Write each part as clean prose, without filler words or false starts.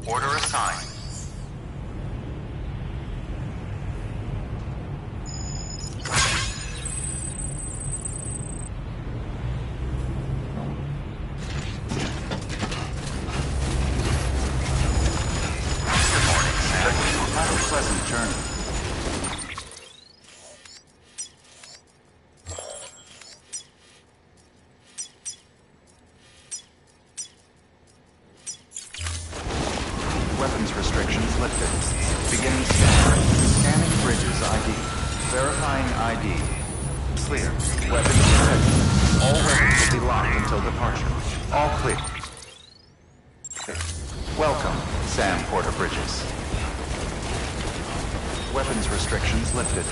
Order assigned. Good morning, Sam. Have a pleasant journey. Weapons restrictions lifted. Beginning scan. Scanning bridges ID. Verifying ID. Clear. Weapons ready. All weapons will be locked until departure. All clear. Welcome, Sam Porter Bridges. Weapons restrictions lifted.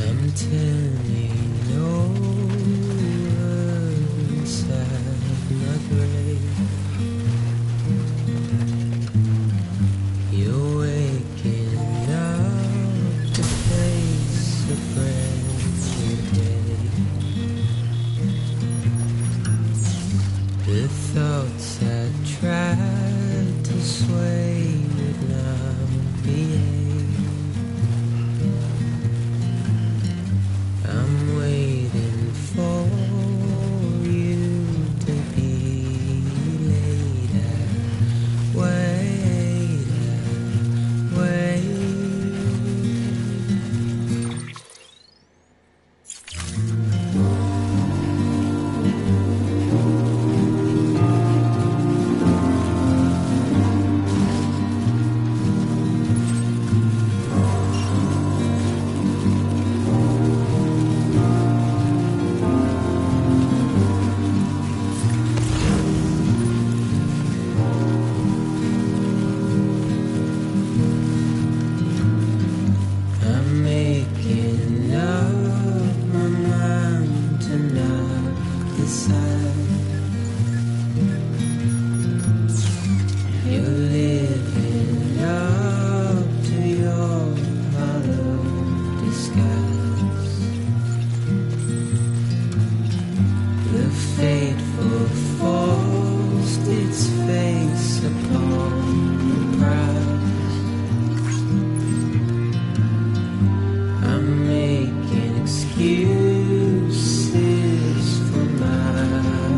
I'm turning over side. You're living up to your hollow disguise. The faithful forced its face upon the prize. I'm making excuses for my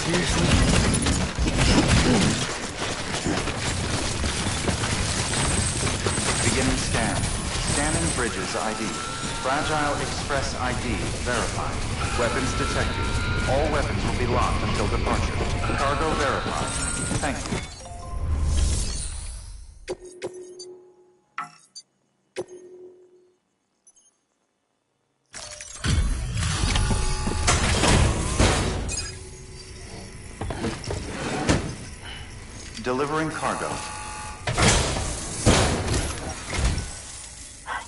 Beginning scan. Scanning bridges ID. Fragile Express ID verified. Weapons detected. All weapons will be locked until departure. Cargo verified. Thank you. Delivering cargo.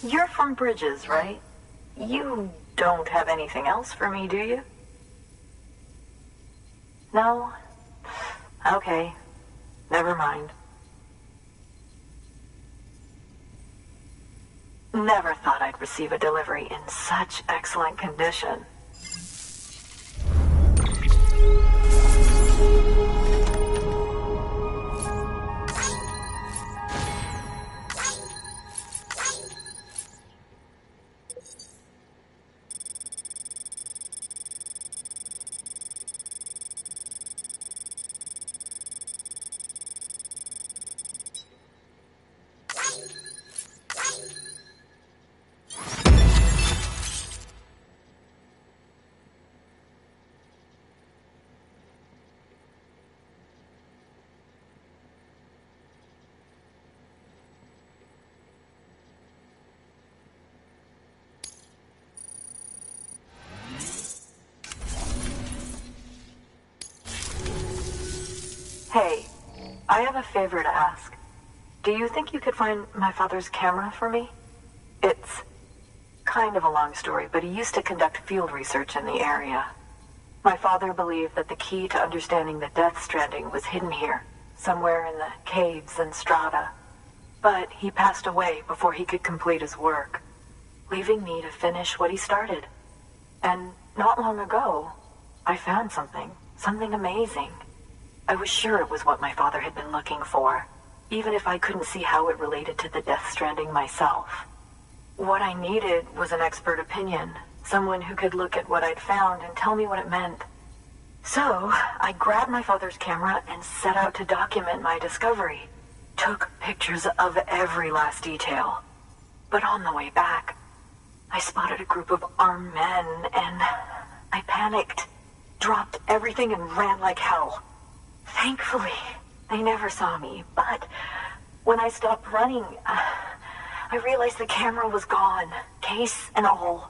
You're from Bridges, right? You don't have anything else for me, do you? No? Okay. Never mind. Never thought I'd receive a delivery in such excellent condition. Hey, I have a favor to ask. Do you think you could find my father's camera for me? It's kind of a long story, but he used to conduct field research in the area. My father believed that the key to understanding the Death Stranding was hidden here, somewhere in the caves and strata. But he passed away before he could complete his work, leaving me to finish what he started. And not long ago, I found something amazing. I was sure it was what my father had been looking for, even if I couldn't see how it related to the Death Stranding myself. What I needed was an expert opinion, someone who could look at what I'd found and tell me what it meant. So, I grabbed my father's camera and set out to document my discovery. Took pictures of every last detail. But on the way back, I spotted a group of armed men and I panicked, dropped everything and ran like hell. Thankfully, they never saw me, but when I stopped running, I realized the camera was gone, case and all.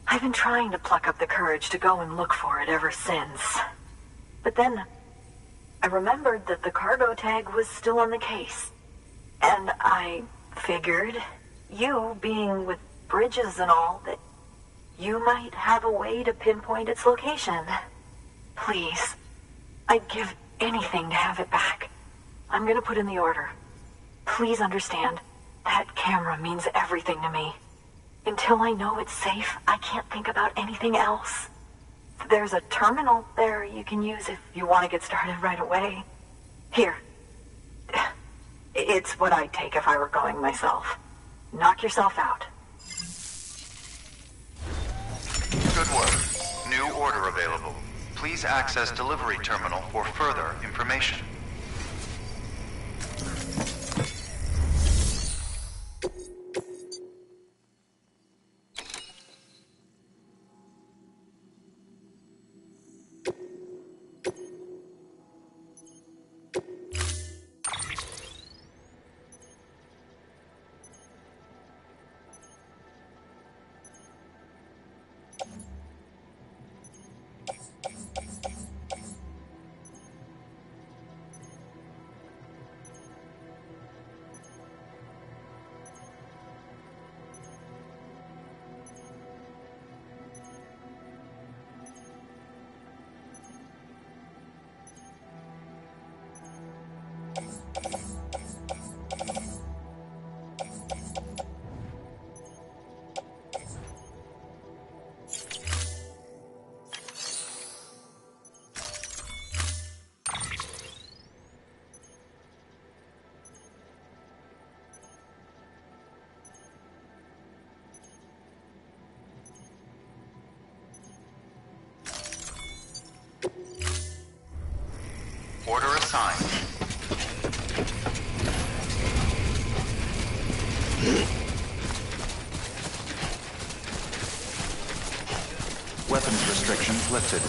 I've been trying to pluck up the courage to go and look for it ever since. But then, I remembered that the cargo tag was still on the case. And I figured, you being with Bridges and all, that you might have a way to pinpoint its location. Please, I'd give anything to have it back. I'm gonna put in the order. Please understand, that camera means everything to me. Until I know it's safe, I can't think about anything else. There's a terminal there you can use if you want to get started right away. Here. It's what I'd take if I were going myself. Knock yourself out. Good work. New order available. Please access delivery terminal for further information. Order assigned. Weapons restrictions lifted.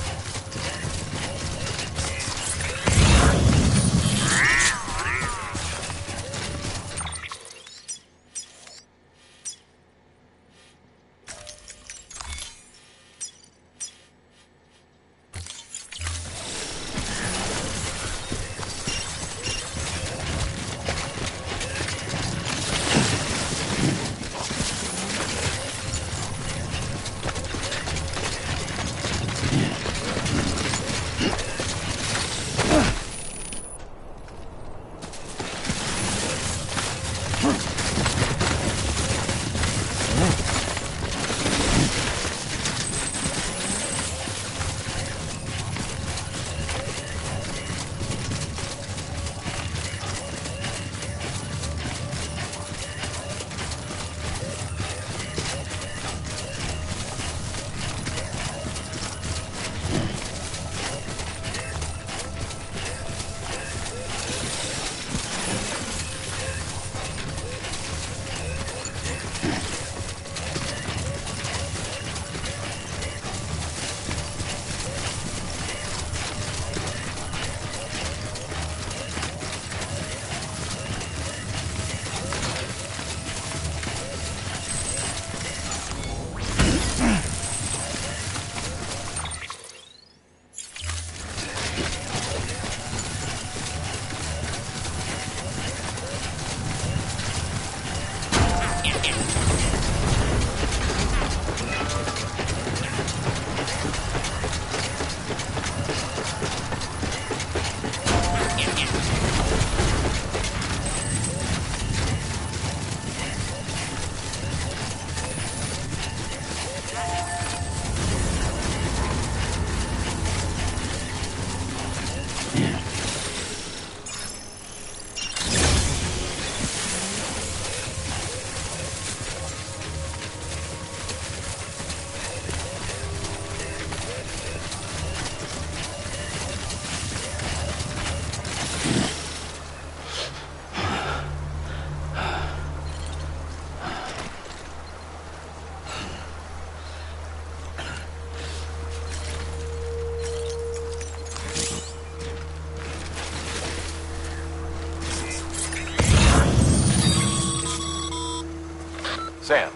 Sam,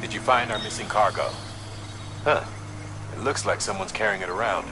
did you find our missing cargo? Huh. It looks like someone's carrying it around.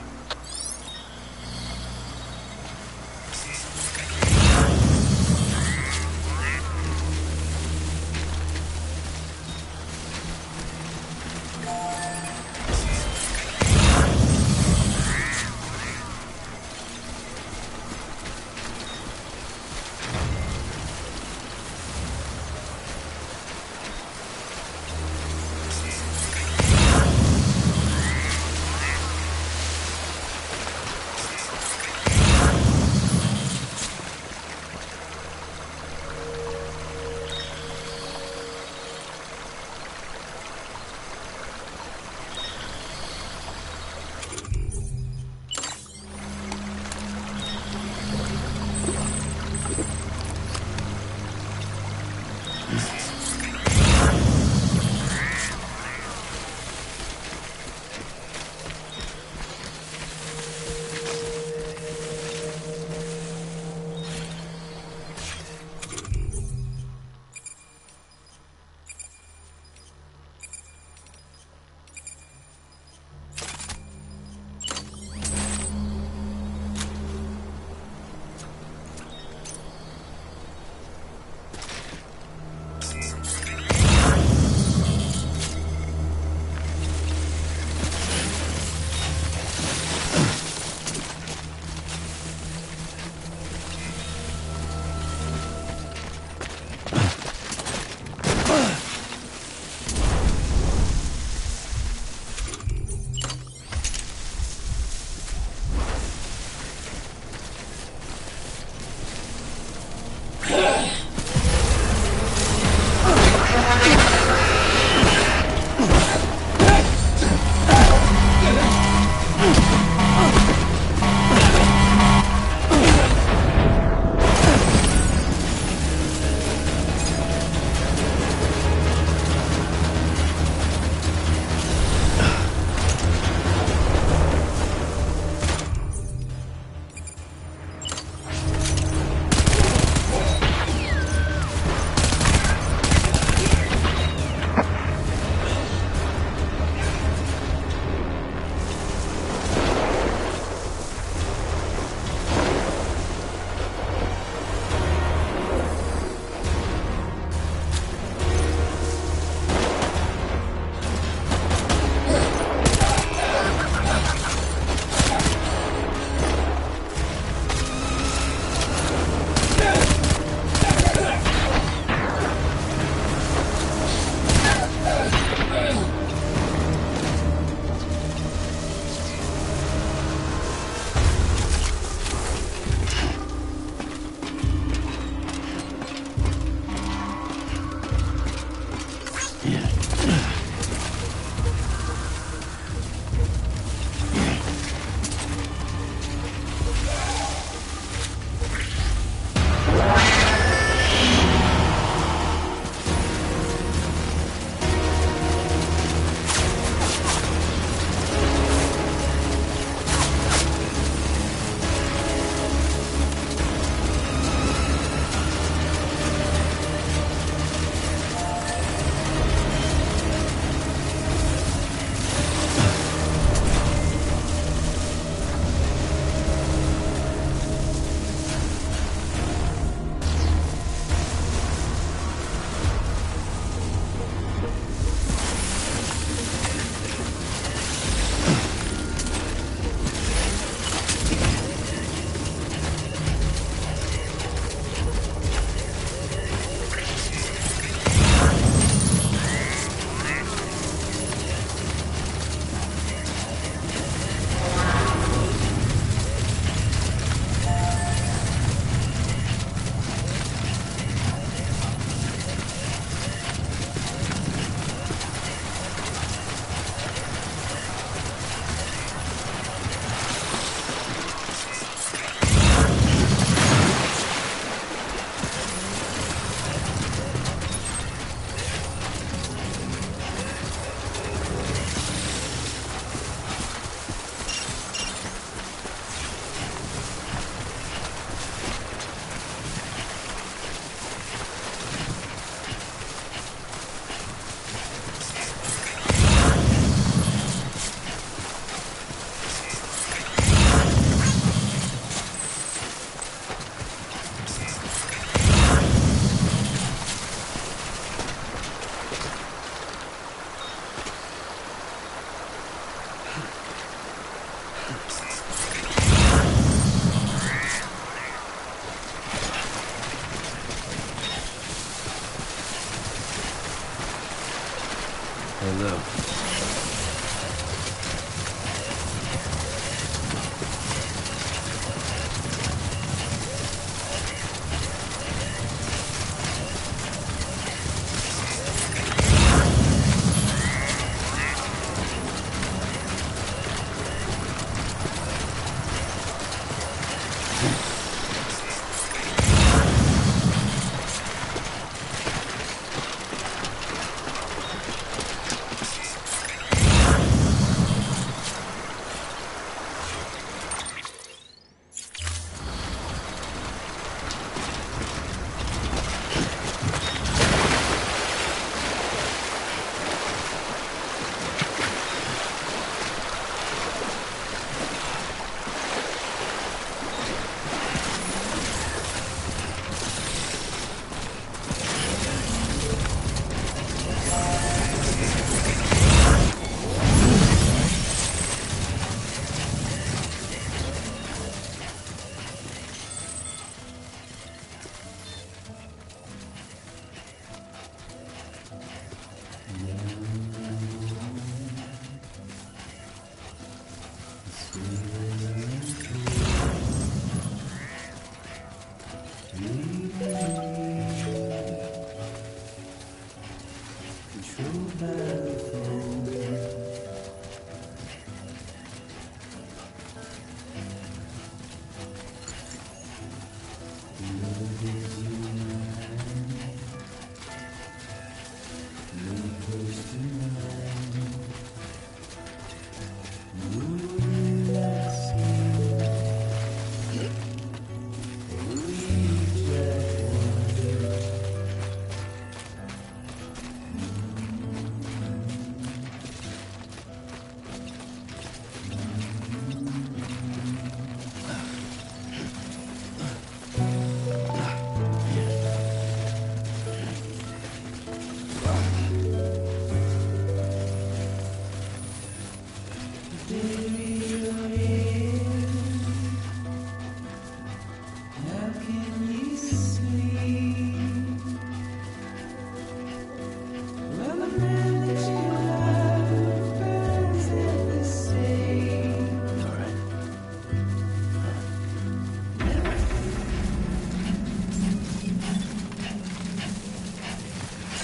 look.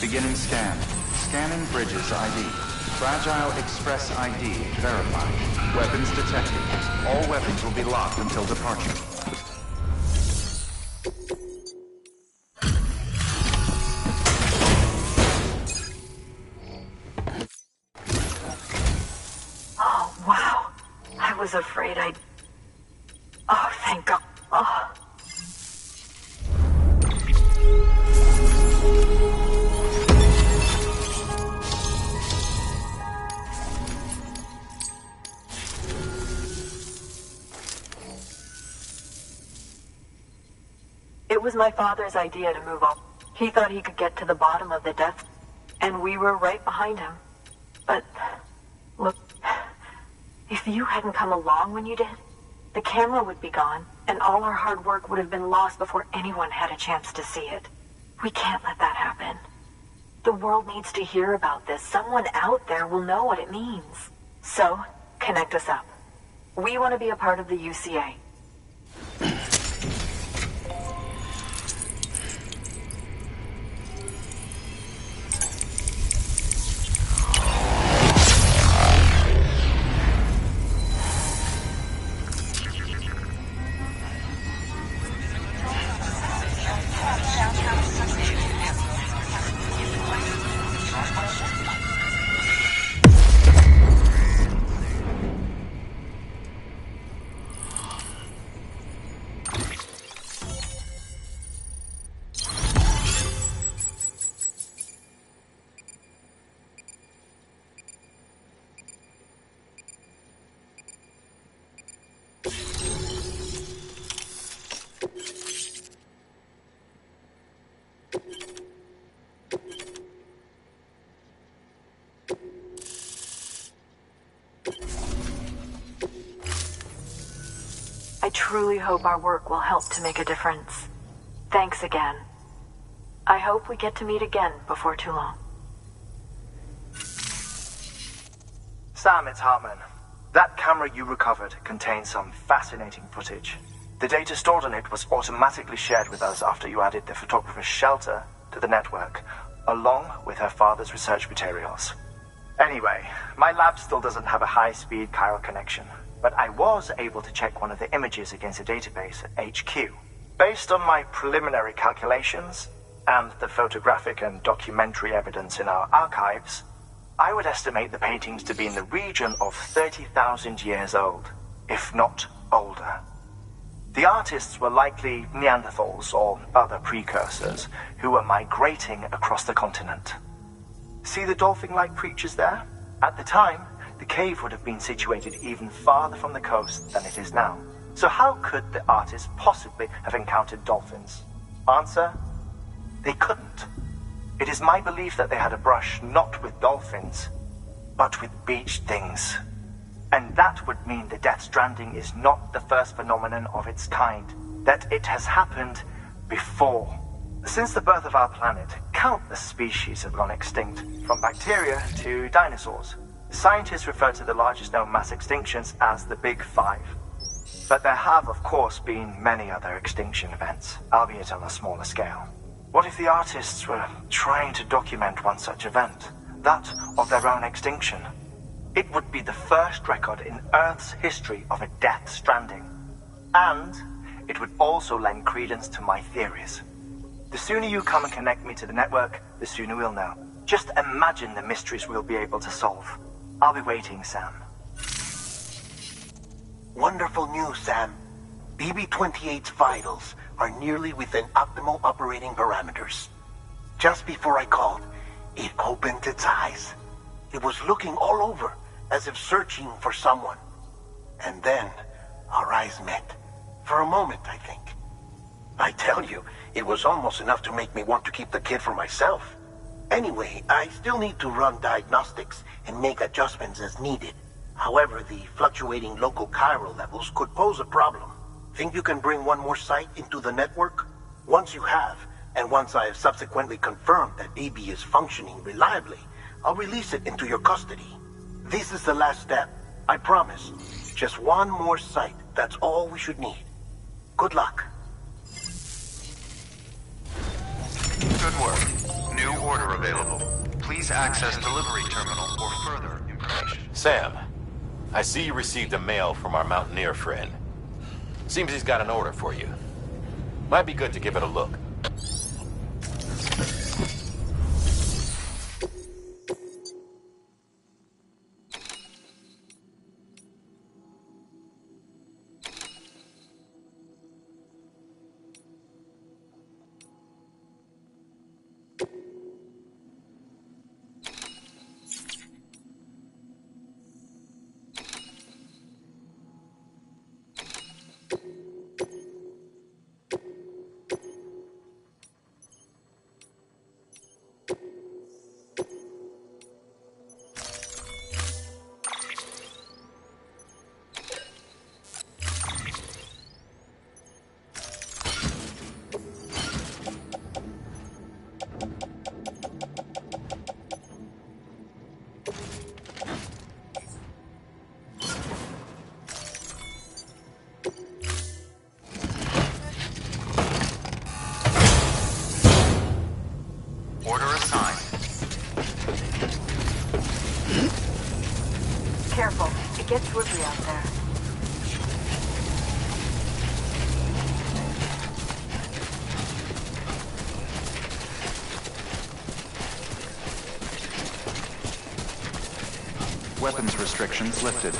Beginning scan. Scanning bridges ID. Fragile Express ID verified. Weapons detected. All weapons will be locked until departure. Oh, wow. I was afraid I'd... Oh, thank God. Oh. It was my father's idea to move on. He thought he could get to the bottom of the depths, and we were right behind him. But, look, if you hadn't come along when you did, the camera would be gone, and all our hard work would have been lost before anyone had a chance to see it. We can't let that happen. The world needs to hear about this. Someone out there will know what it means. So, connect us up. We want to be a part of the UCA. I truly hope our work will help to make a difference. Thanks again. I hope we get to meet again before too long. Sam, it's Hartman. That camera you recovered contains some fascinating footage. The data stored on it was automatically shared with us after you added the photographer's shelter to the network, along with her father's research materials. Anyway, my lab still doesn't have a high-speed chiral connection, but I was able to check one of the images against a database at HQ. Based on my preliminary calculations, and the photographic and documentary evidence in our archives, I would estimate the paintings to be in the region of 30,000 years old, if not older. The artists were likely Neanderthals or other precursors who were migrating across the continent. See the dolphin-like creatures there? At the time, the cave would have been situated even farther from the coast than it is now. So how could the artists possibly have encountered dolphins? Answer: they couldn't. It is my belief that they had a brush not with dolphins, but with beach things. And that would mean the Death Stranding is not the first phenomenon of its kind, that it has happened before. Since the birth of our planet, countless species have gone extinct, from bacteria to dinosaurs. Scientists refer to the largest known mass extinctions as the Big Five. But there have, of course, been many other extinction events, albeit on a smaller scale. What if the artists were trying to document one such event, that of their own extinction? It would be the first record in Earth's history of a Death Stranding. And it would also lend credence to my theories. The sooner you come and connect me to the network, the sooner we'll know. Just imagine the mysteries we'll be able to solve. I'll be waiting, Sam. Wonderful news, Sam. BB-28's vitals are nearly within optimal operating parameters. Just before I called, it opened its eyes. It was looking all over, as if searching for someone. And then, our eyes met. For a moment, I think. I tell you, it was almost enough to make me want to keep the kid for myself. Anyway, I still need to run diagnostics and make adjustments as needed. However, the fluctuating local chiral levels could pose a problem. Think you can bring one more site into the network? Once you have, and once I have subsequently confirmed that BB is functioning reliably, I'll release it into your custody. This is the last step, I promise. Just one more site, that's all we should need. Good luck. Good work. New order available. Please access delivery terminal for further information. Sam, I see you received a mail from our mountaineer friend. Seems he's got an order for you. Might be good to give it a look. Order assigned. Careful, it gets woodly out there. Weapons restrictions lifted.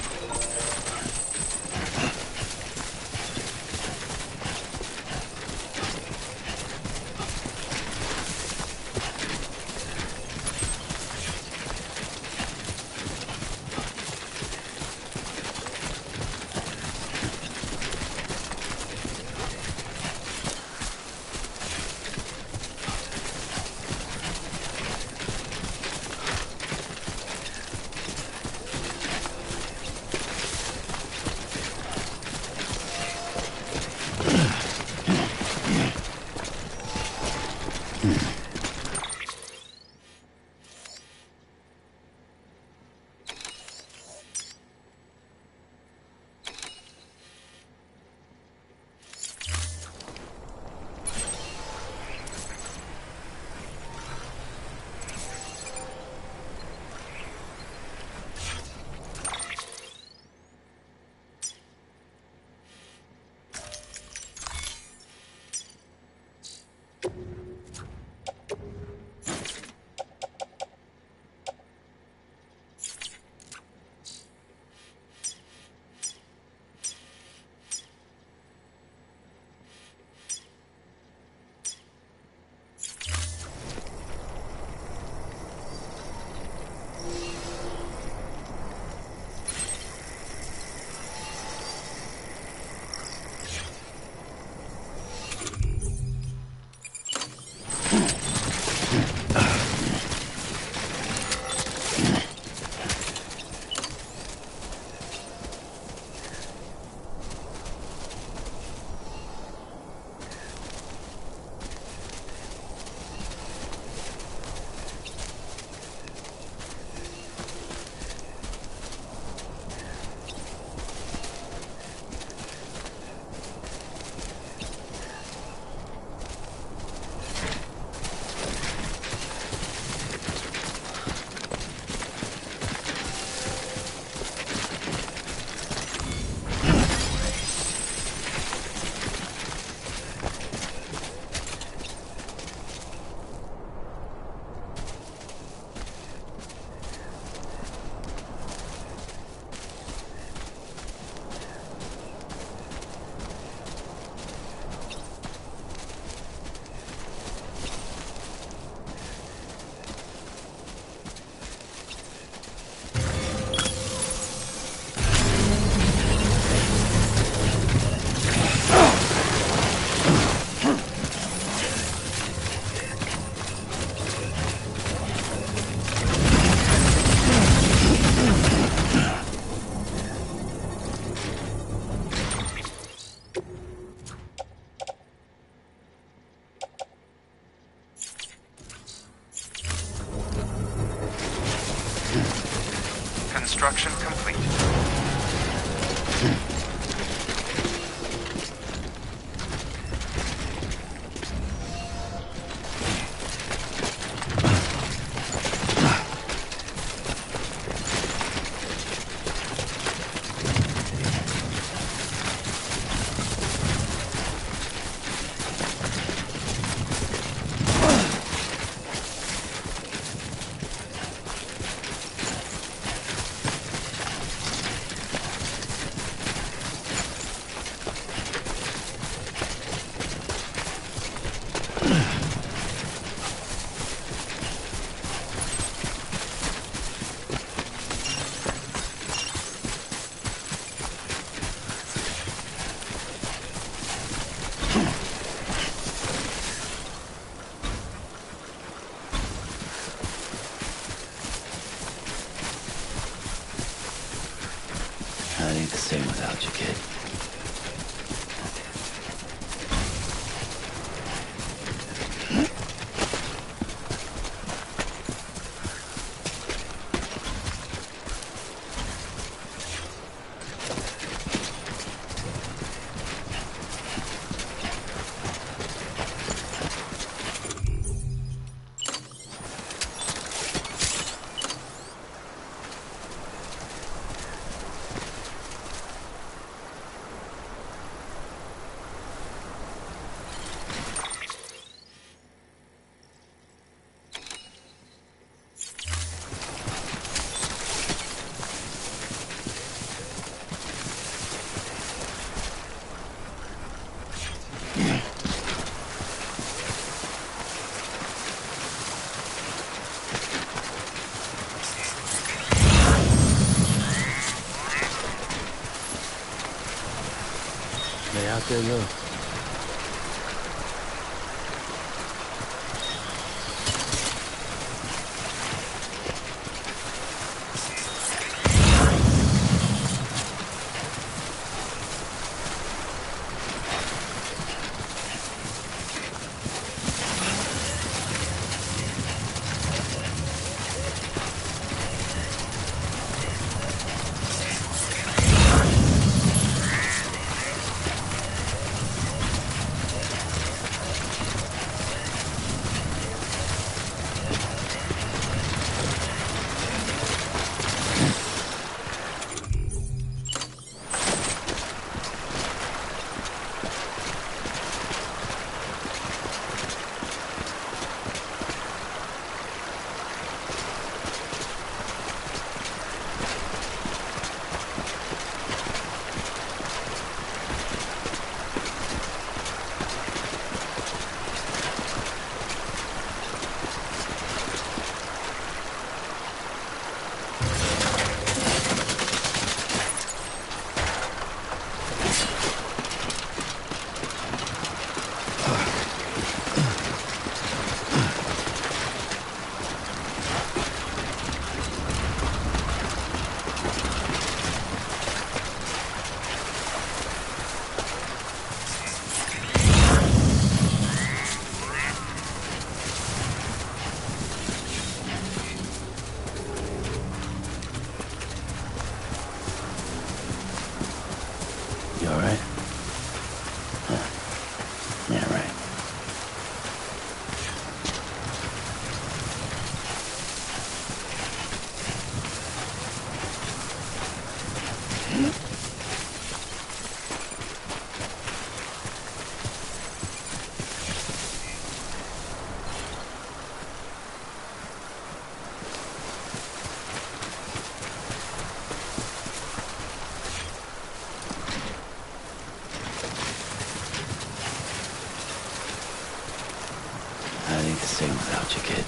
Construction complete. That ain't the same without you, kid. They out there, though. You alright? Huh. Yeah, right. I ain't the same without you, kid.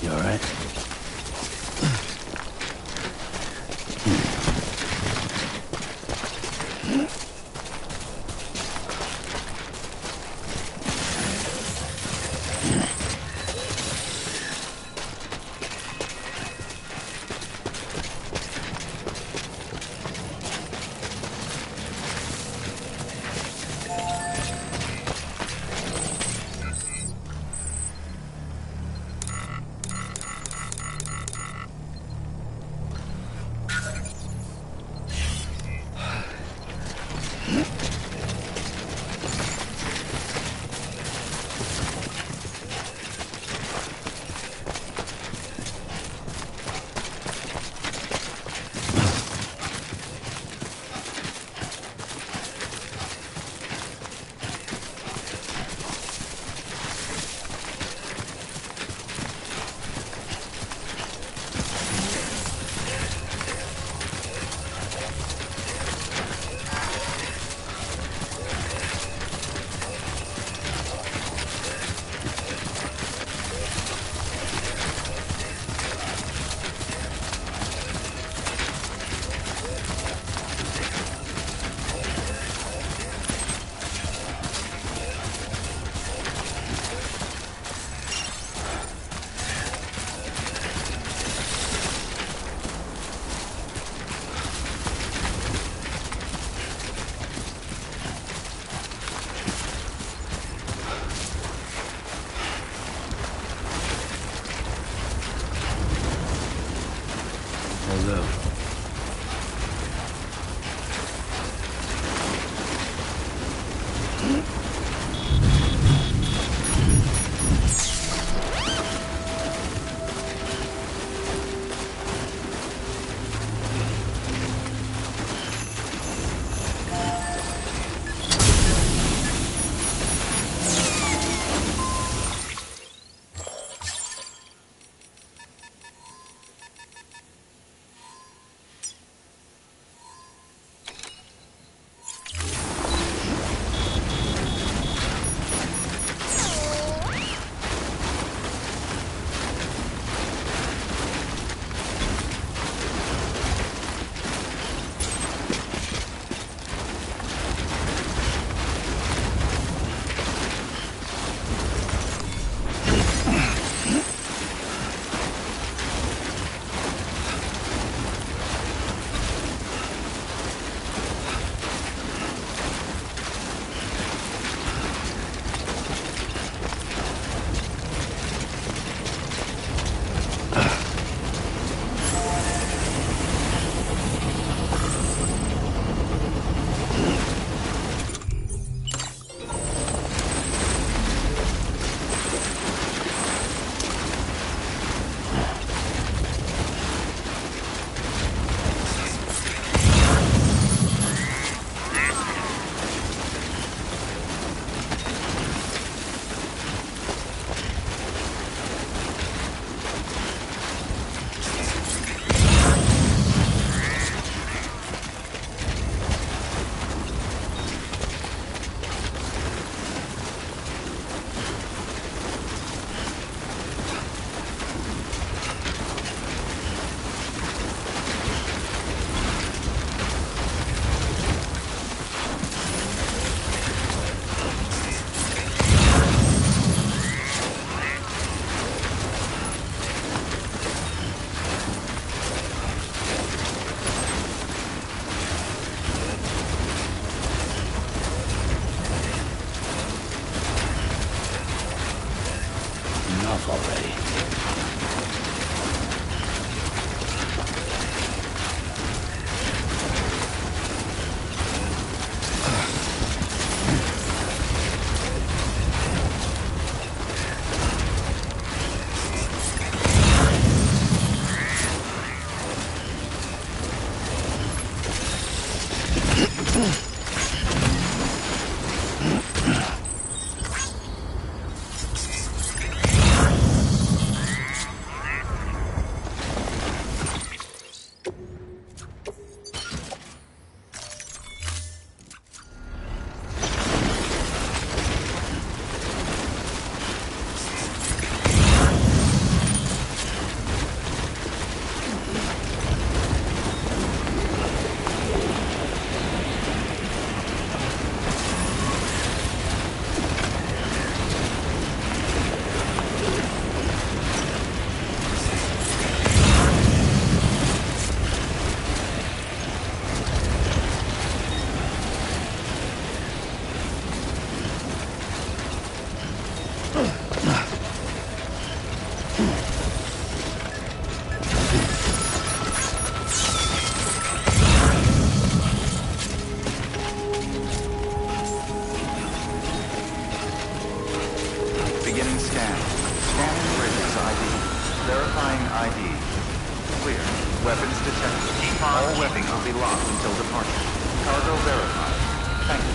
You alright? Beginning scan. Scanning bridges ID. Verifying ID. Clear. Weapons detected. Keep on All keeping weapons on. will be locked until departure. Cargo verified. Thank you.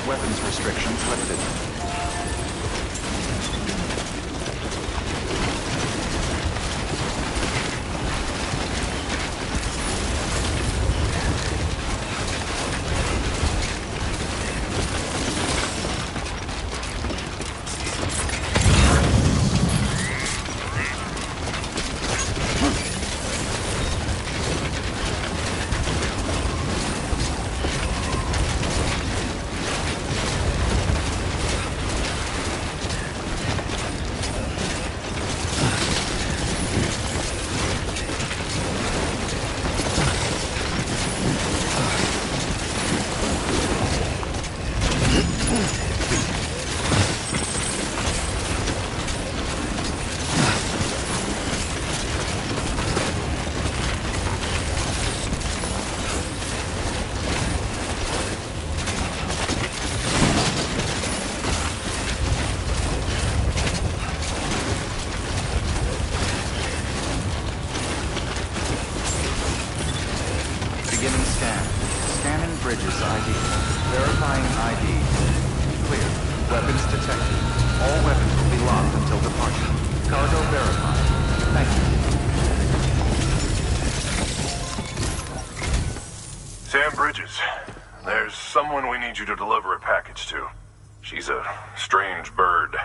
Weapons restrictions lifted. Beginning scan. Scanning bridges ID. Verifying ID. Clear. Weapons detected. All weapons will be locked until departure. Cargo verified. Thank you. Sam Bridges, there's someone we need you to deliver a package to. She's a strange bird.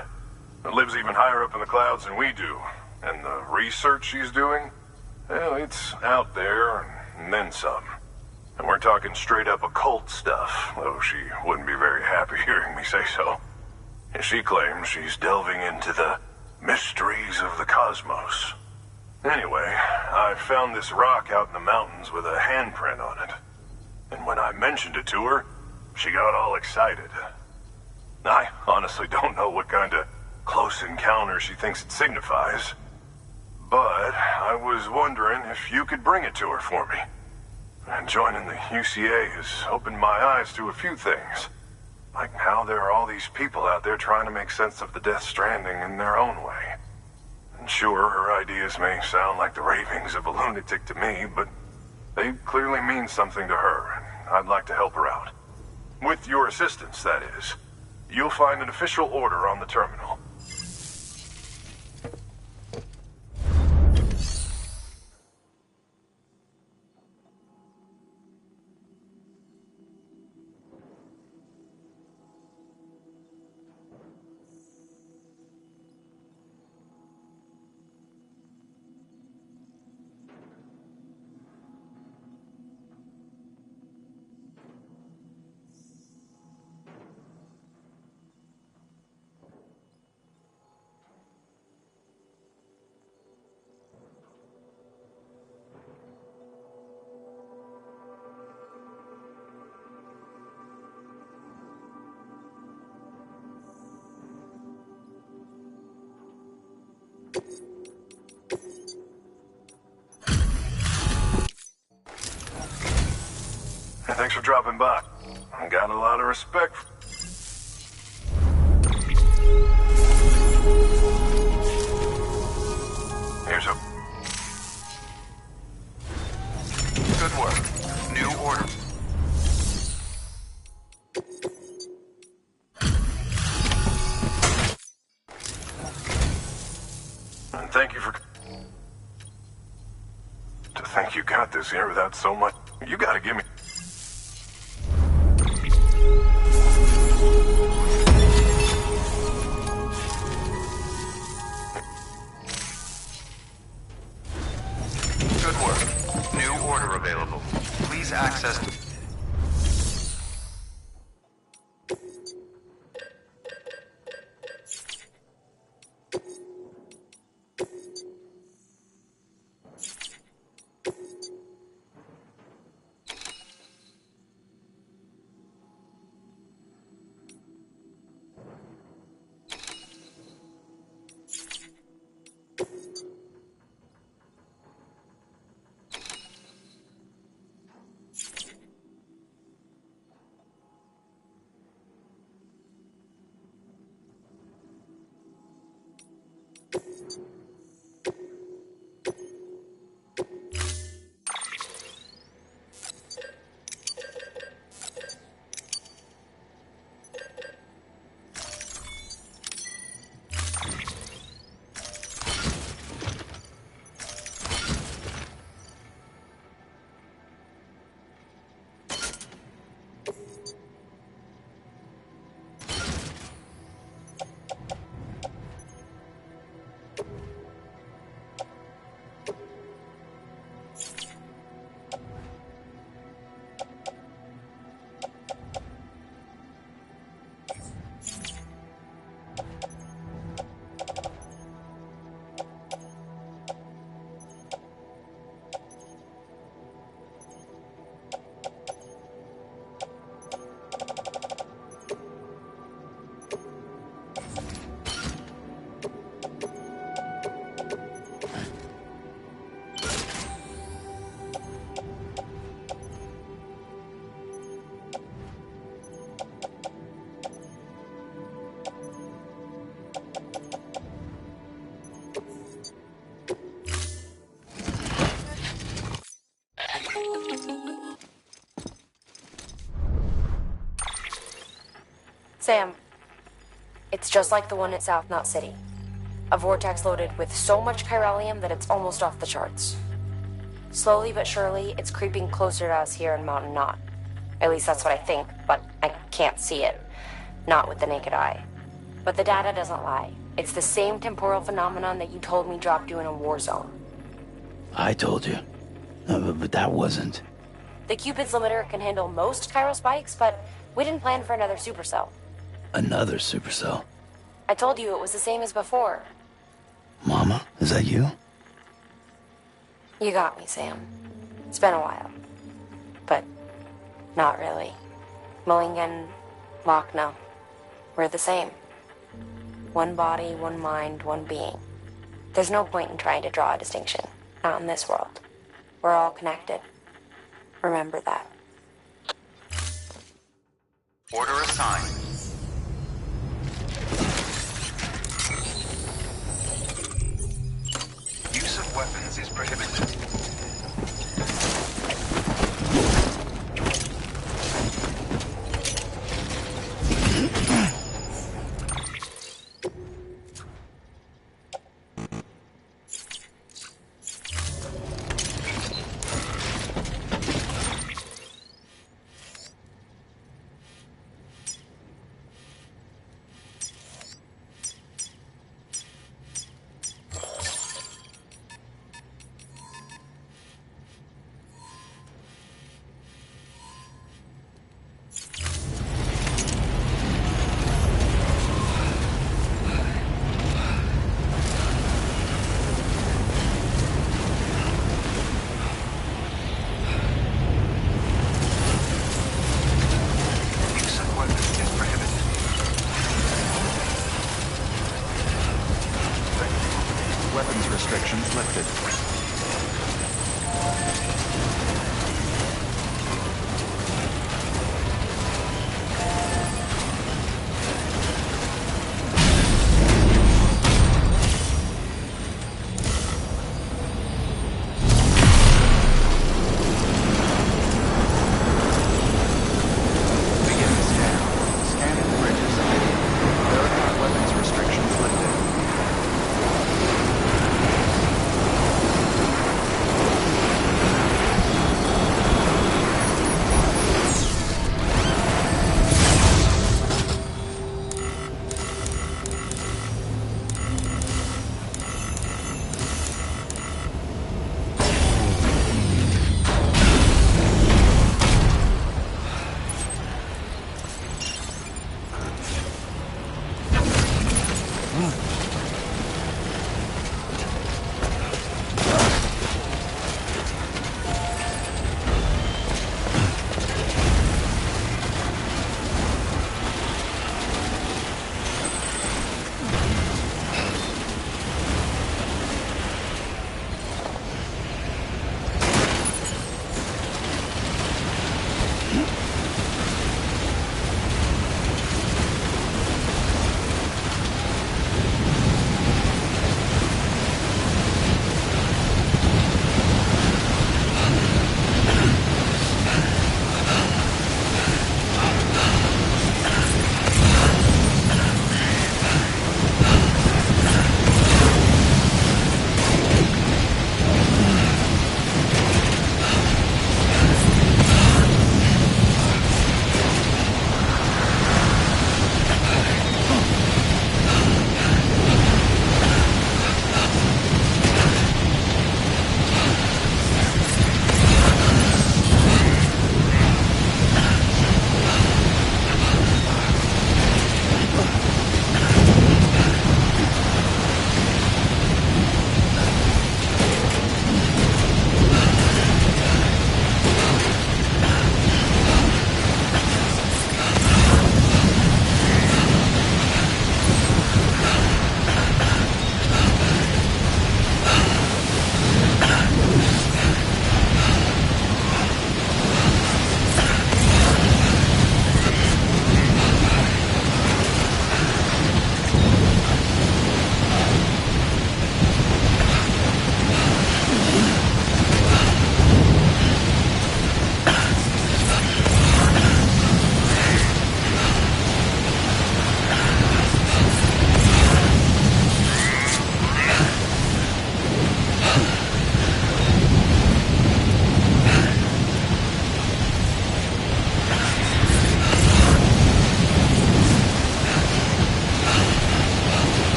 That lives even higher up in the clouds than we do. And the research she's doing, well, it's out there and then some. And we're talking straight up occult stuff, though she wouldn't be very happy hearing me say so. And she claims she's delving into the mysteries of the cosmos. Anyway, I found this rock out in the mountains with a handprint on it. And when I mentioned it to her, she got all excited. I honestly don't know what kind of close encounter she thinks it signifies. But I was wondering if you could bring it to her for me. And joining the UCA has opened my eyes to a few things. Like how there are all these people out there trying to make sense of the Death Stranding in their own way. And sure, her ideas may sound like the ravings of a lunatic to me, but they clearly mean something to her, and I'd like to help her out. With your assistance, that is. You'll find an official order on the terminal. Thanks for dropping by. I got a lot of respect. Here's a... Good work. New order. And thank you for... To think you got this here without so much... You gotta give me... Good work. New order available. Please access... Sam, it's just like the one at South Knot City. A vortex loaded with so much chiralium that it's almost off the charts. Slowly but surely, it's creeping closer to us here in Mountain Knot. At least that's what I think, but I can't see it. Not with the naked eye. But the data doesn't lie. It's the same temporal phenomenon that you told me dropped you in a war zone. I told you. But that wasn't. The Cupid's limiter can handle most chiral spikes, but we didn't plan for another supercell. Another supercell. I told you it was the same as before. Mama, is that you? You got me, Sam. It's been a while. But not really. Mulligan, Lochna, we're the same. One body, one mind, one being. There's no point in trying to draw a distinction. Not in this world. We're all connected. Remember that. Order assigned. Use of weapons is prohibited. Weapons restrictions lifted. Begin scan. Scanning bridges ID. Verify weapons restrictions lifted.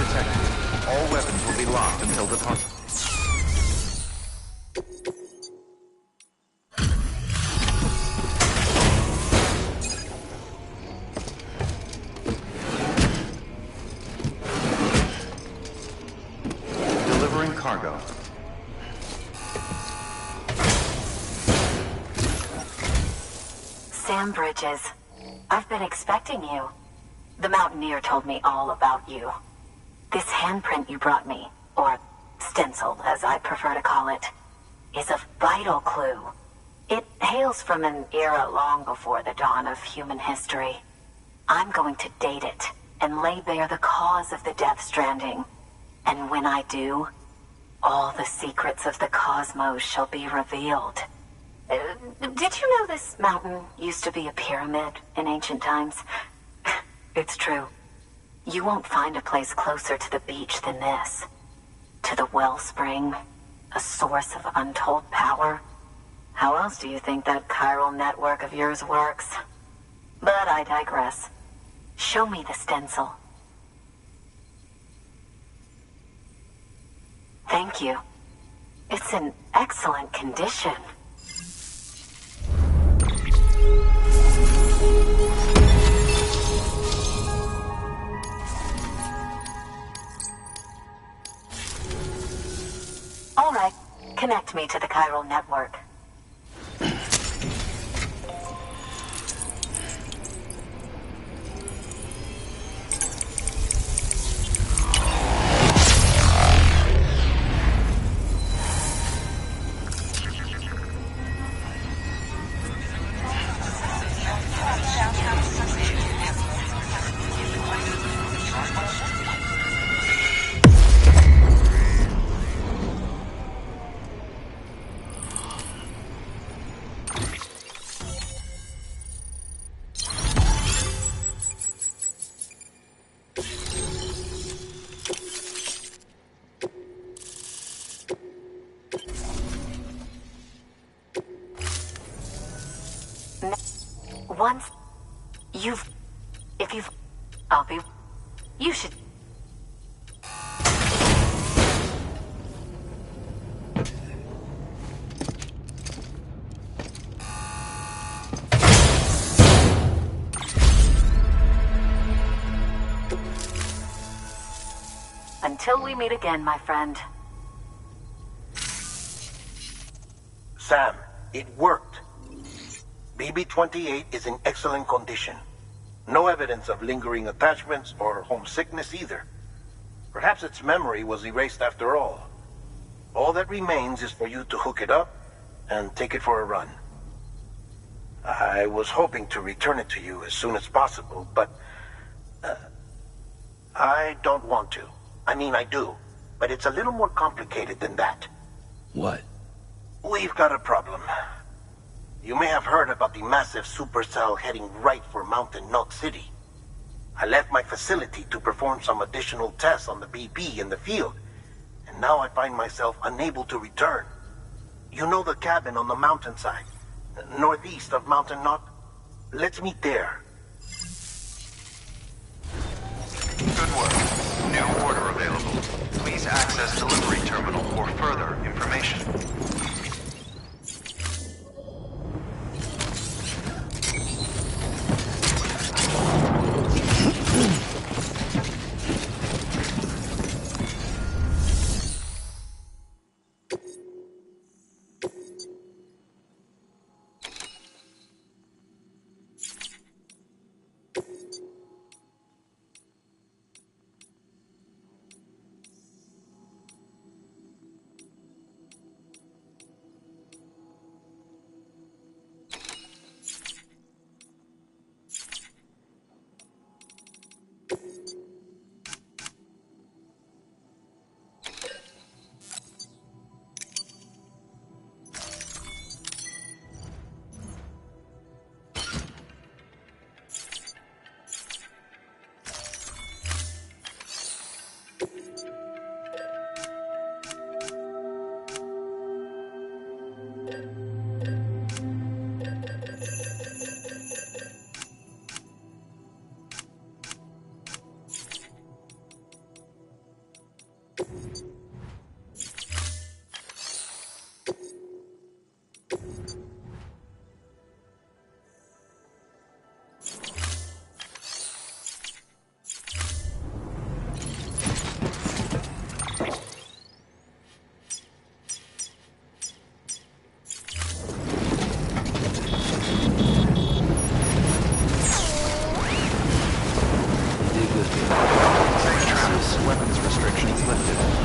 detected. All weapons will be locked until departure. Delivering cargo. Sam Bridges, I've been expecting you. The Mountaineer told me all about you. This handprint you brought me, or stencil as I prefer to call it, is a vital clue. It hails from an era long before the dawn of human history. I'm going to date it and lay bare the cause of the Death Stranding. And when I do, all the secrets of the cosmos shall be revealed. Did you know this mountain used to be a pyramid in ancient times? It's true. You won't find a place closer to the beach than this. To the wellspring, a source of untold power. How else do you think that chiral network of yours works? But I digress. Show me the stencil. Thank you. It's in excellent condition. All right. Connect me to the chiral network. Once you should. Until we meet again, my friend. Sam, it worked. BB-28 is in excellent condition. No evidence of lingering attachments or homesickness either. Perhaps its memory was erased after all. All that remains is for you to hook it up and take it for a run. I was hoping to return it to you as soon as possible, but I don't want to. I mean, I do, but it's a little more complicated than that. What? We've got a problem. You may have heard about the massive supercell heading right for Mountain Knot City. I left my facility to perform some additional tests on the BB in the field, and now I find myself unable to return. You know the cabin on the mountainside, northeast of Mountain Knot? Let's meet there. Good work. New order available. Please access delivery terminal for further information. Safe traps. Weapons restrictions lifted.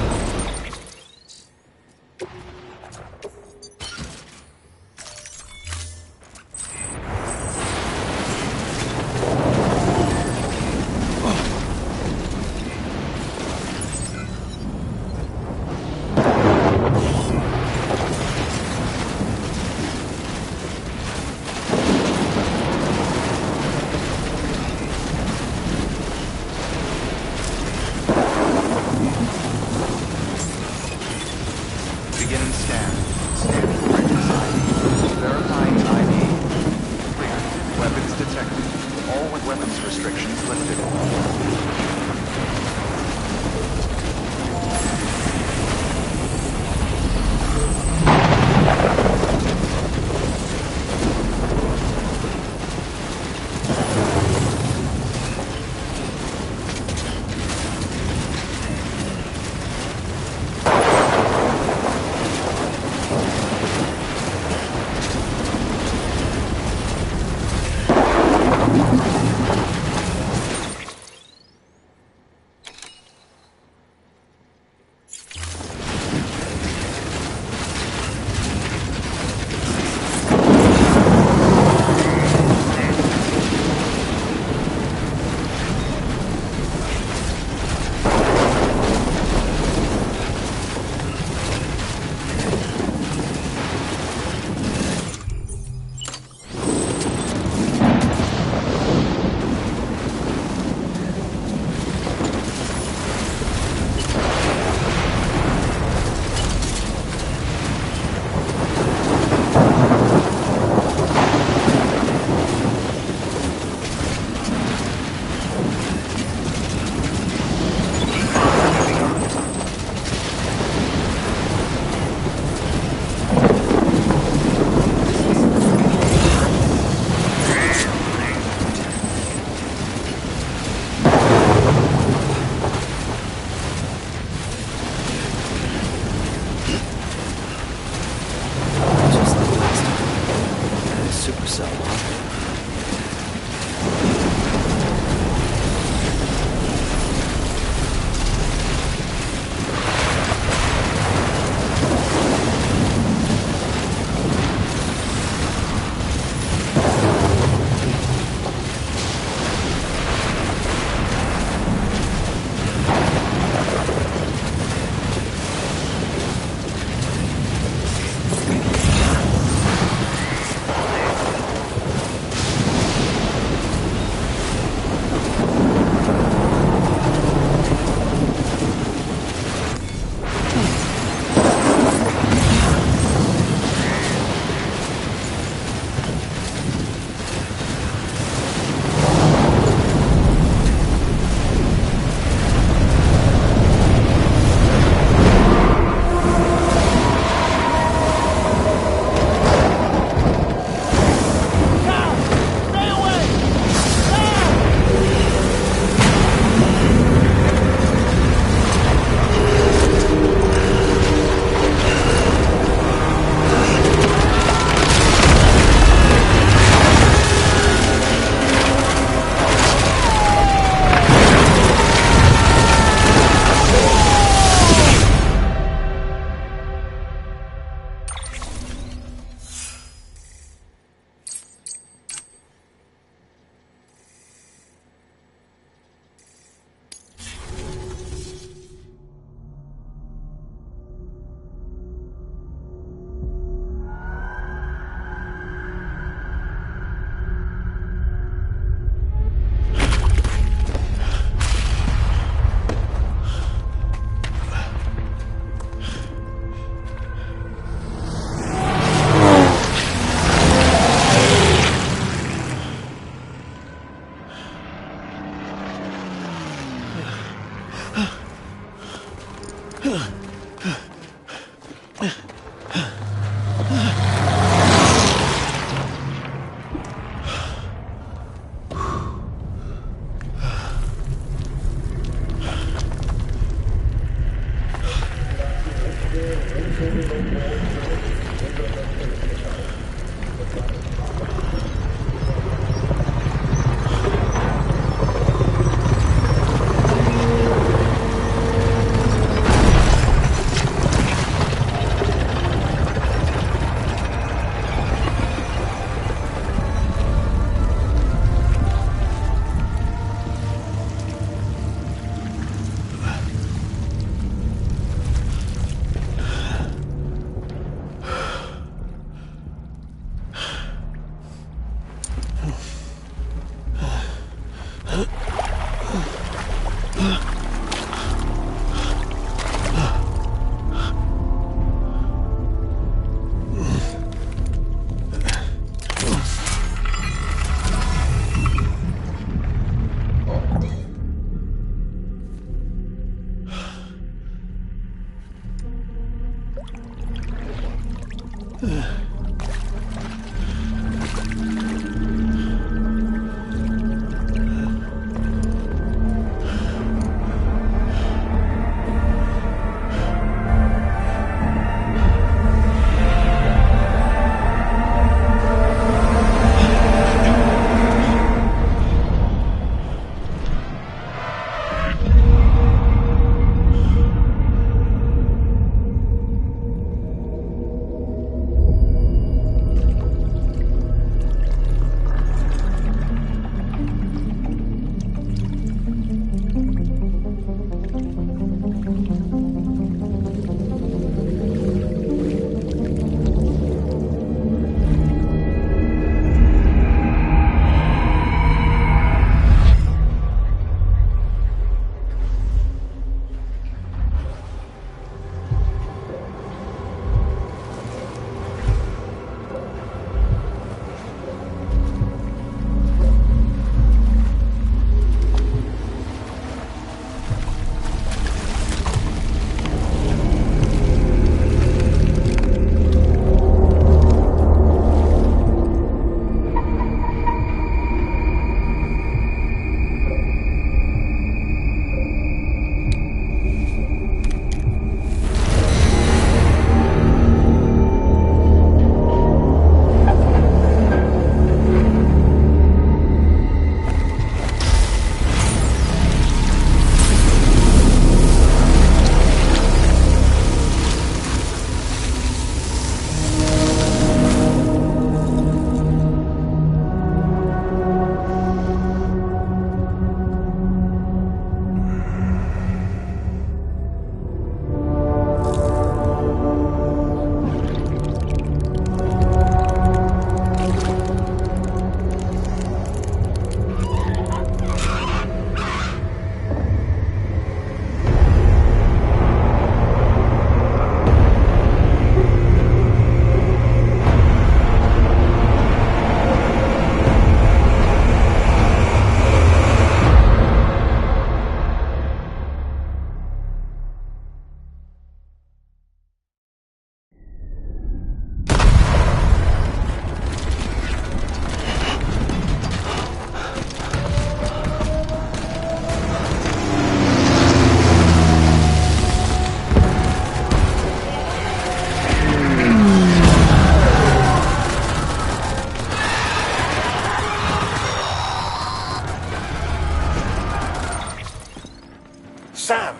Sam!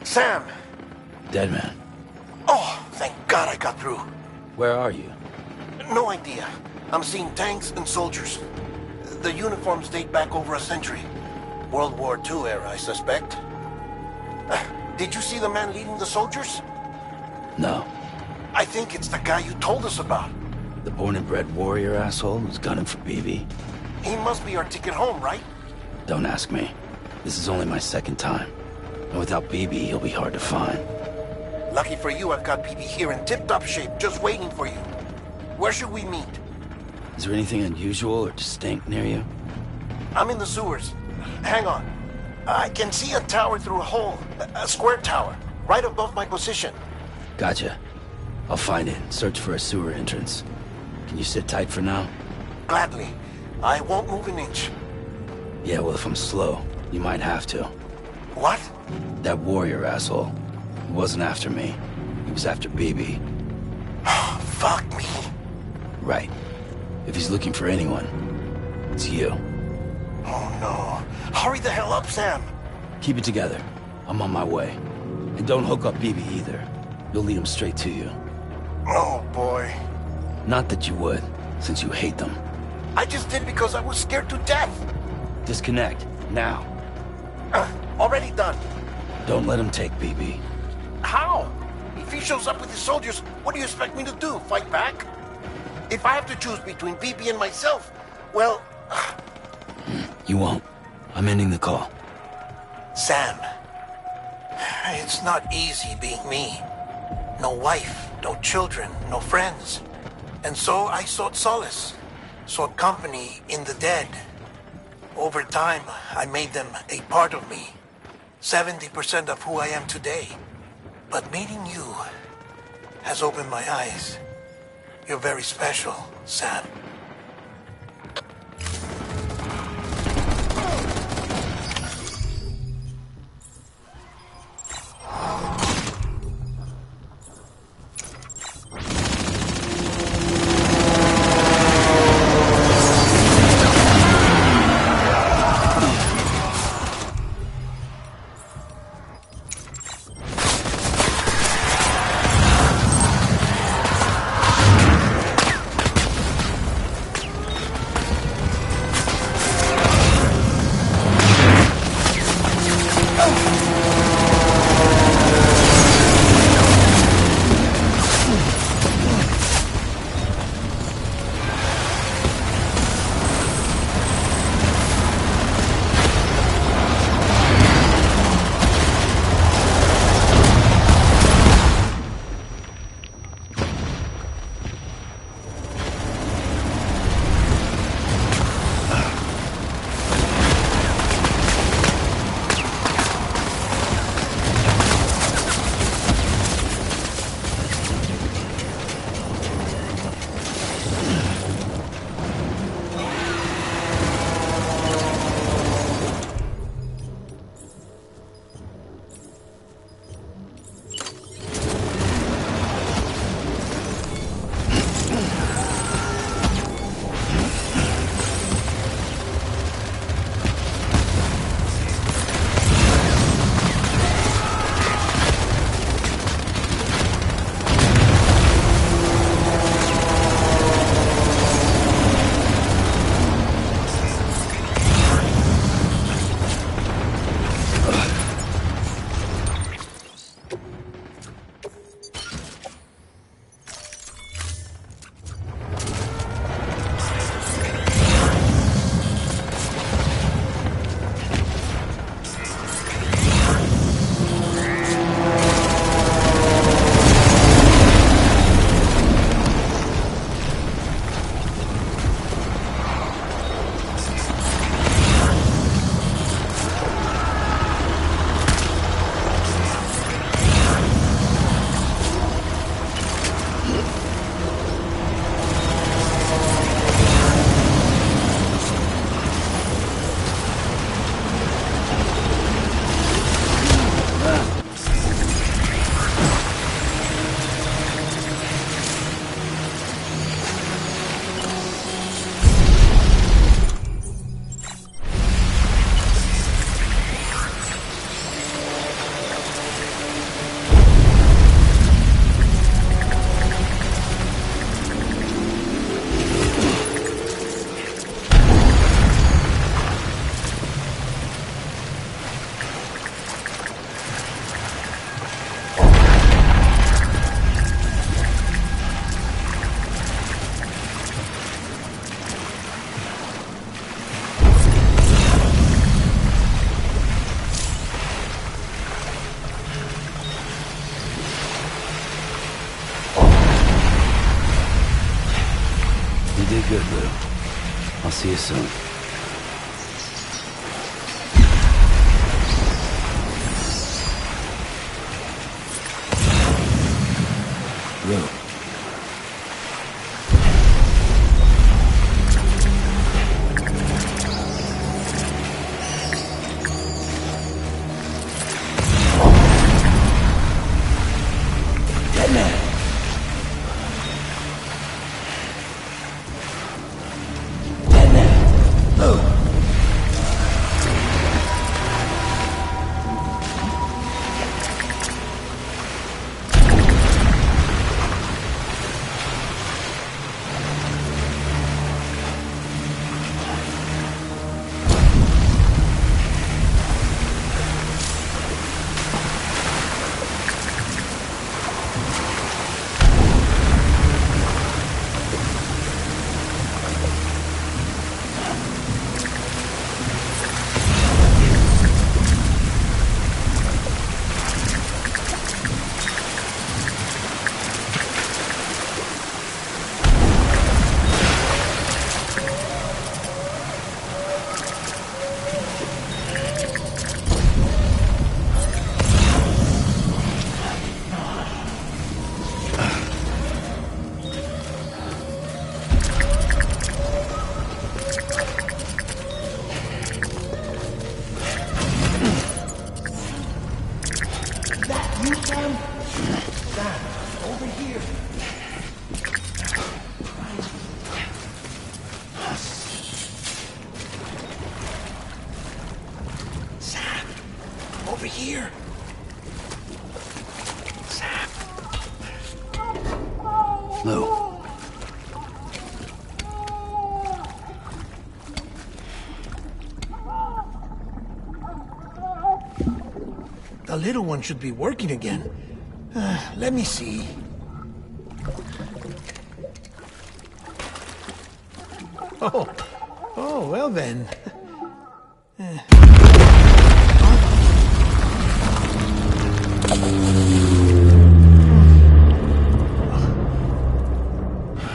Sam! Dead man. Oh, thank God I got through. Where are you? No idea. I'm seeing tanks and soldiers. The uniforms date back over a century. World War II era, I suspect. Did you see the man leading the soldiers? No. I think it's the guy you told us about. The born and bred warrior asshole who's gunning for BB? He must be our ticket home, right? Don't ask me. This is only my second time. And without BB, he'll be hard to find. Lucky for you, I've got BB here in tip-top shape, just waiting for you. Where should we meet? Is there anything unusual or distinct near you? I'm in the sewers. Hang on. I can see a tower through a hole. A square tower. right above my position. Gotcha. I'll find it. Search for a sewer entrance. Can you sit tight for now? Gladly. I won't move an inch. Yeah, well, if I'm slow, you might have to. What? That warrior asshole. He wasn't after me. He was after BB. Fuck me. Right. If he's looking for anyone, it's you. Oh no. Hurry the hell up, Sam. Keep it together. I'm on my way. And don't hook up BB either. You'll lead him straight to you. Oh boy. Not that you would, since you hate them. I just did because I was scared to death. Disconnect, now. Already done. Don't let him take BB. How? If he shows up with his soldiers, what do you expect me to do? Fight back? If I have to choose between BB and myself, well... You won't. I'm ending the call. Sam, it's not easy being me. No wife, no children, no friends. And so I sought solace, sought company in the dead. Over time, I made them a part of me. 70% of who I am today. But meeting you has opened my eyes. You're very special, Sam. did good, Lou. I'll see you soon. You, Sam? Sam, over here. Sam, over here. Sam. Lou. The little one should be working again. Let me see. Oh, well then.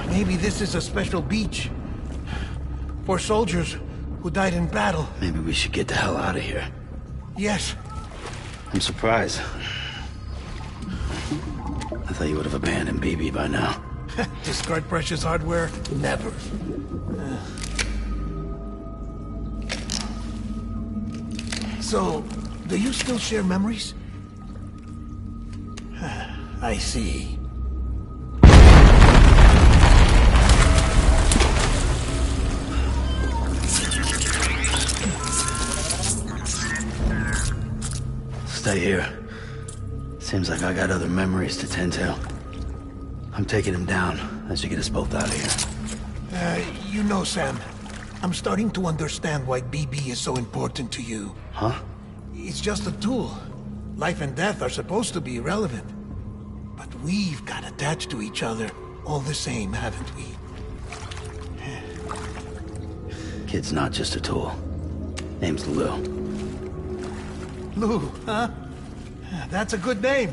Maybe this is a special beach for soldiers who died in battle. Maybe we should get the hell out of here. Yes. I'm surprised. I thought you would have abandoned BB by now. Discard precious hardware? Never. So, do you still share memories? I see. Stay here. Seems like I got other memories to tend to. I'm taking him down as you get us both out of here. You know, Sam, I'm starting to understand why BB is so important to you. Huh? It's just a tool. Life and death are supposed to be irrelevant. But we've got attached to each other all the same, haven't we? Kid's not just a tool. Name's Lou. Lou, huh? That's a good name.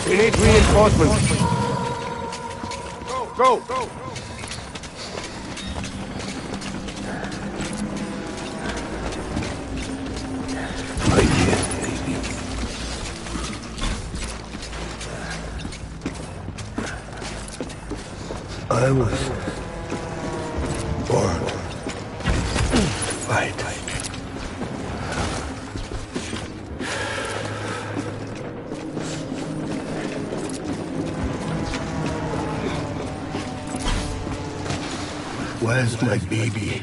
We need reinforcements. Go! I was born to fight. Where's my baby?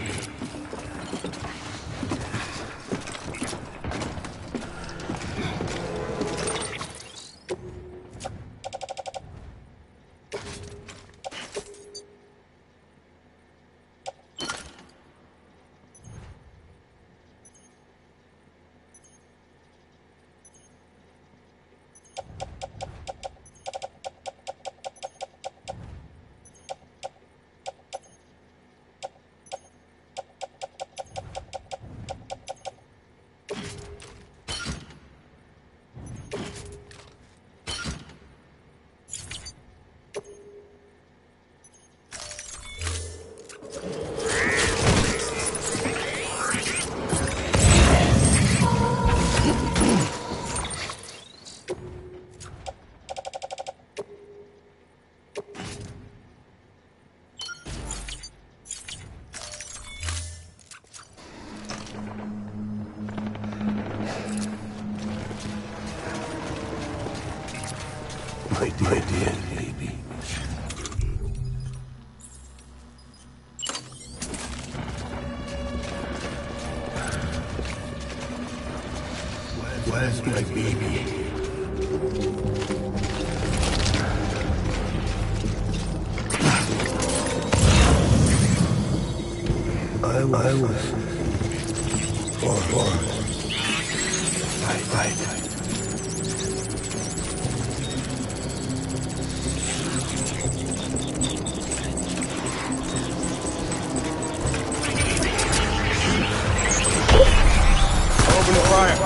My dear baby. Where's my baby? I was born. Fight. Open the fire.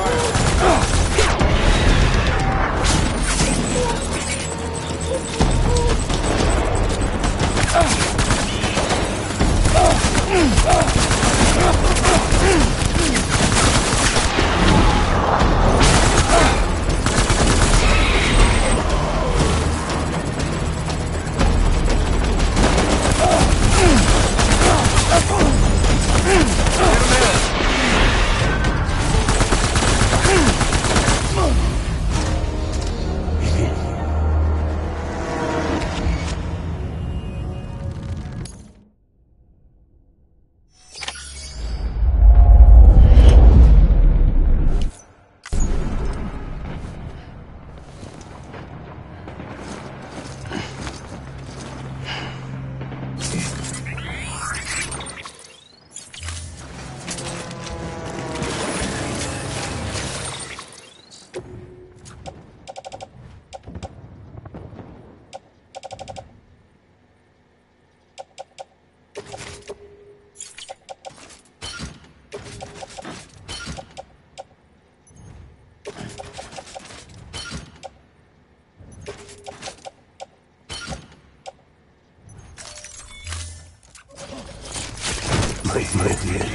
My dear.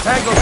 Tango!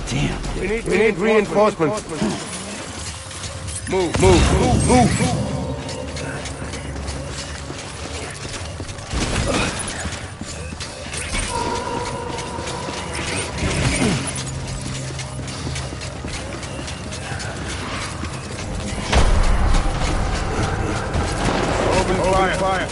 Damn. We need reinforcements. Move. Open fire.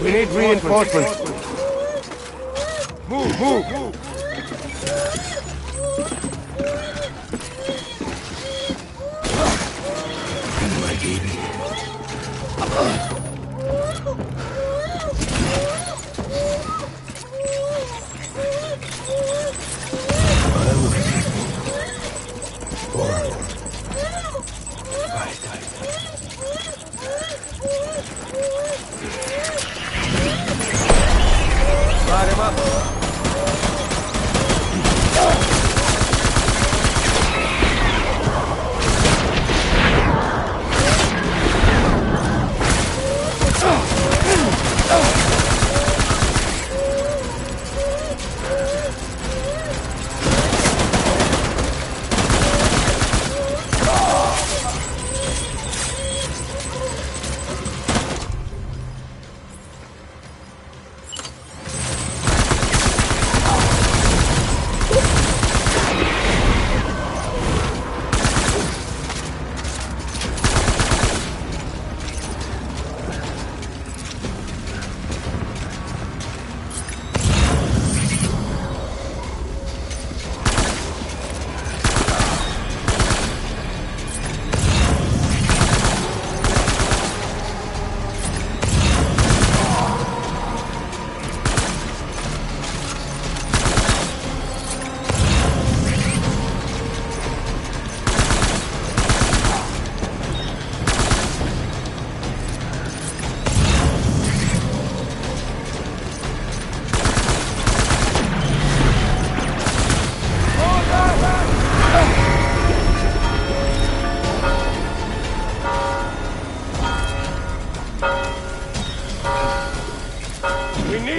We need reinforcements. Move. My baby. Light him up.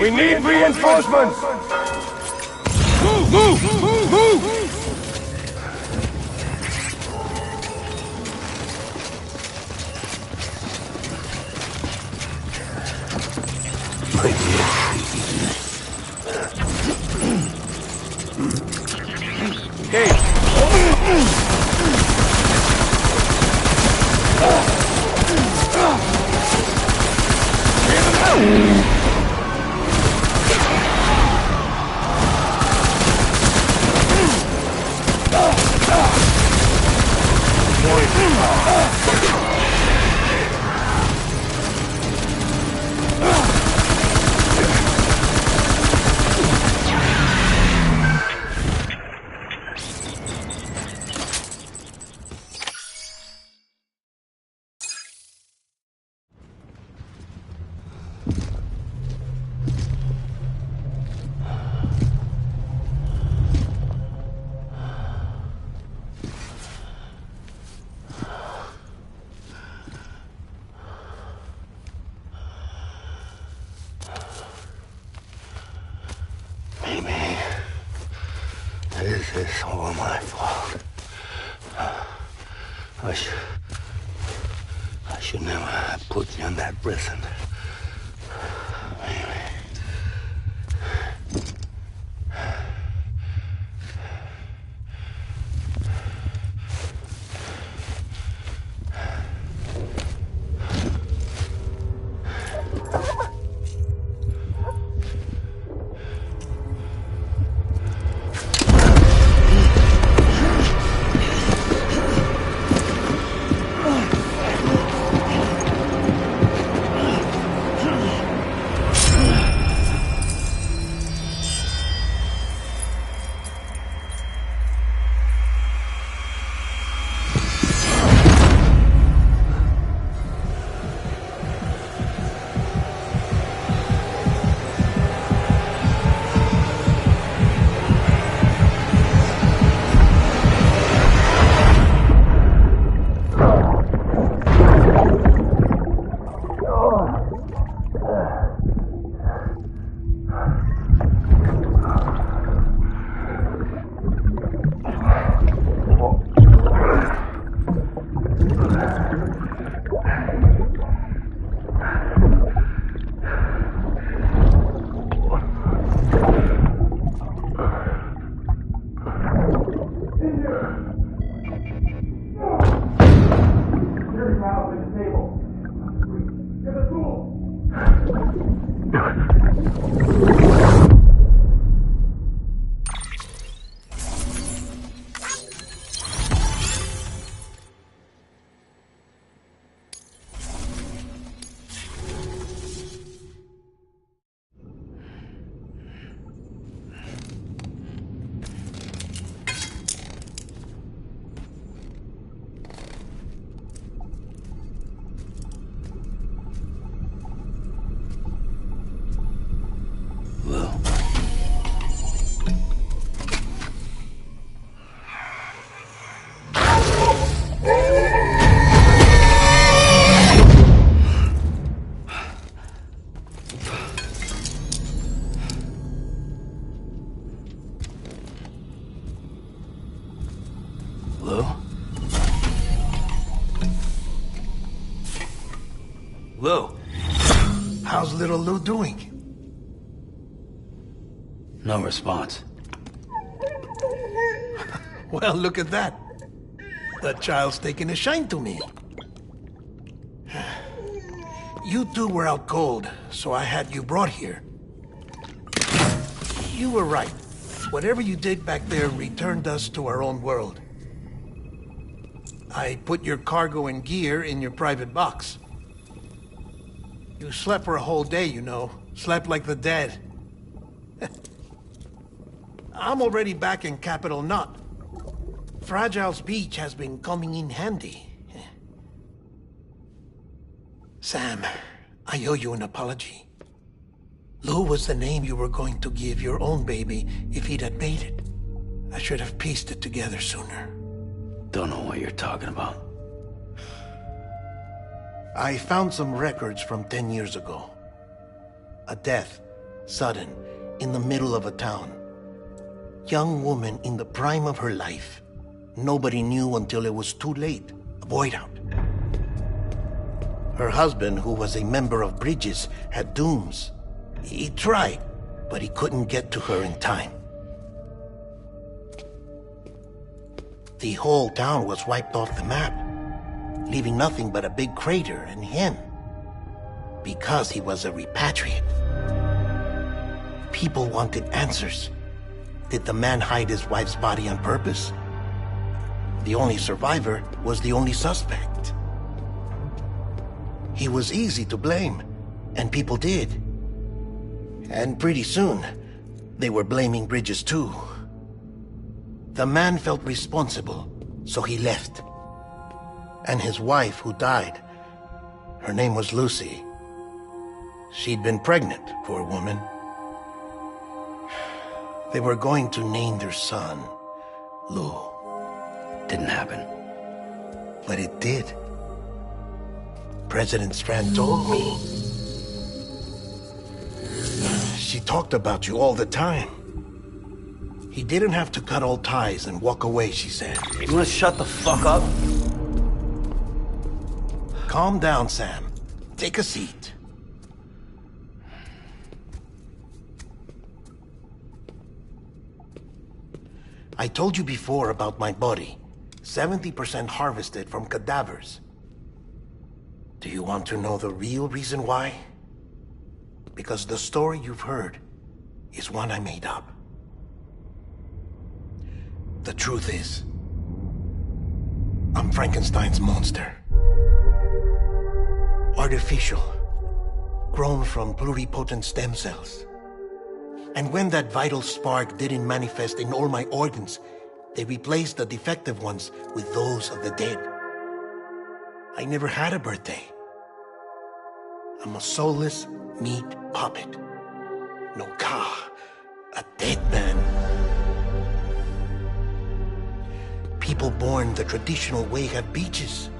We need reinforcements! Move! My dear. This is all my fault. I should never have put you in that prison. Maybe. Lou? Lou? How's little Lou doing? No response. Well, look at that. The child's taking a shine to me. You two were out cold, so I had you brought here. You were right. Whatever you did back there returned us to our own world. I put your cargo and gear in your private box. You slept for a whole day, you know. Slept like the dead. I'm already back in Capital Knot. Fragile's beach has been coming in handy. Sam, I owe you an apology. Lou was the name you were going to give your own baby if he'd had made it. I should have pieced it together sooner. Don't know what you're talking about. I found some records from 10 years ago. A death, sudden, in the middle of a town. Young woman in the prime of her life. Nobody knew until it was too late. A void out. Her husband, who was a member of Bridges, had dooms. He tried, but he couldn't get to her in time. The whole town was wiped off the map, leaving nothing but a big crater and him. Because he was a repatriate. People wanted answers. Did the man hide his wife's body on purpose? The only survivor was the only suspect. He was easy to blame, and people did. And pretty soon, they were blaming Bridges too. The man felt responsible, so he left. And his wife, who died, her name was Lucy. She'd been pregnant, poor woman. They were going to name their son Lou. Didn't happen. But it did. President Strand told me. She talked about you all the time. He didn't have to cut all ties and walk away, she said. You wanna shut the fuck up? Calm down, Sam. Take a seat. I told you before about my body. 70% harvested from cadavers. Do you want to know the real reason why? Because the story you've heard is one I made up. The truth is, I'm Frankenstein's monster. Artificial, grown from pluripotent stem cells. And when that vital spark didn't manifest in all my organs, they replaced the defective ones with those of the dead. I never had a birthday. I'm a soulless meat puppet. No car, a dead man. People born the traditional way have beaches.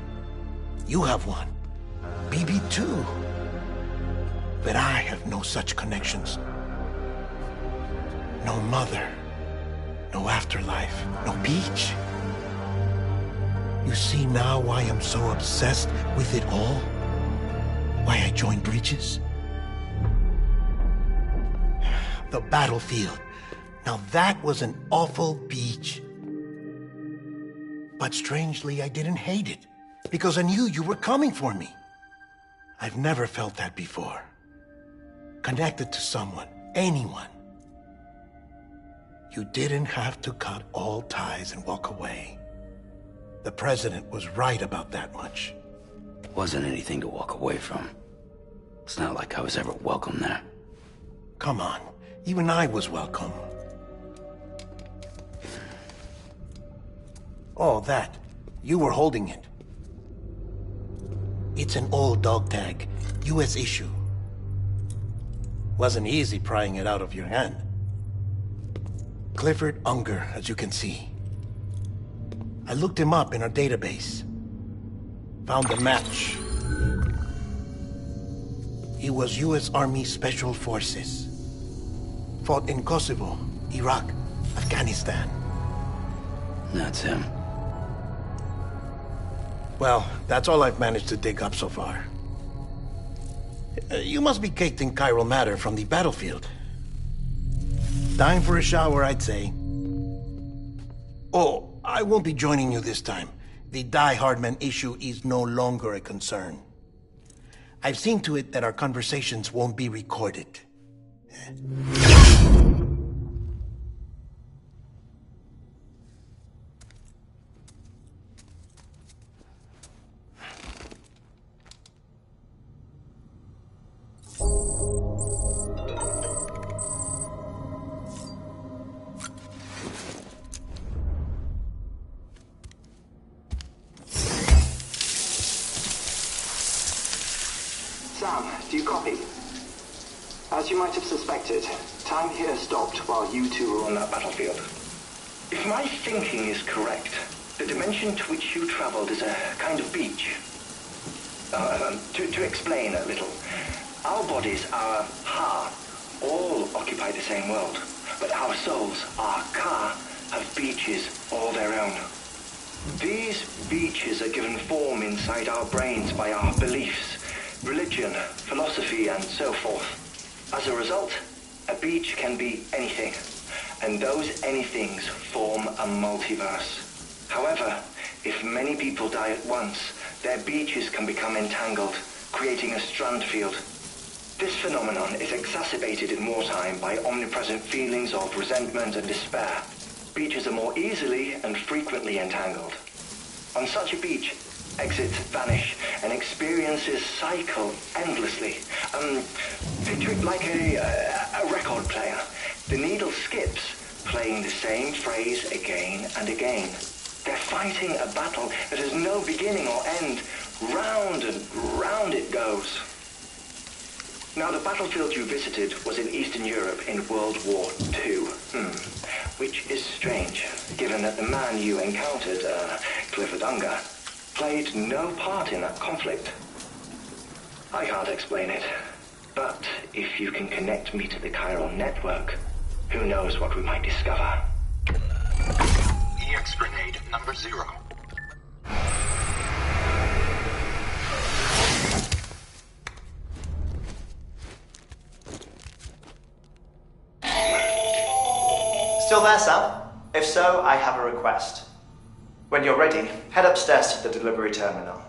You have one. BB too. But I have no such connections. No mother. No afterlife. No beach. You see now why I'm so obsessed with it all? Why I joined Bridges? The battlefield. Now that was an awful beach. But strangely, I didn't hate it. Because I knew you were coming for me. I've never felt that before. Connected to someone, anyone. You didn't have to cut all ties and walk away. The president was right about that much. Wasn't anything to walk away from. It's not like I was ever welcome there. Come on, even I was welcome. Oh, that. You were holding it. It's an old dog tag, US issue. Wasn't easy prying it out of your hand. Clifford Unger, as you can see. I looked him up in our database. Found a match. He was US Army Special Forces. Fought in Kosovo, Iraq, Afghanistan. That's him. Well, that's all I've managed to dig up so far. You must be caked in chiral matter from the battlefield. Time for a shower, I'd say. Oh, I won't be joining you this time. The Die Hardman issue is no longer a concern. I've seen to it that our conversations won't be recorded. Sam, do you copy? As you might have suspected, time here stopped while you two were on that battlefield. If my thinking is correct, the dimension to which you traveled is a kind of beach. To explain a little, our bodies, our ha, all occupy the same world, but our souls, our ka, have beaches all their own. These beaches are given form inside our brains by our beliefs, religion, philosophy, and so forth. As a result, a beach can be anything, and those anythings form a multiverse. However, if many people die at once, their beaches can become entangled, creating a strand field. This phenomenon is exacerbated in wartime by omnipresent feelings of resentment and despair. Beaches are more easily and frequently entangled. On such a beach, exits vanish and experiences cycle endlessly. Picture it like a record player. The needle skips, playing the same phrase again and again. They're fighting a battle that has no beginning or end. Round and round it goes. Now, the battlefield you visited was in Eastern Europe in World War II. Which is strange, given that the man you encountered, Clifford Unger, played no part in that conflict. I can't explain it, but if you can connect me to the chiral network, who knows what we might discover. EX grenade number 0. Still there, Sam? If so, I have a request. When you're ready, head upstairs to the delivery terminal.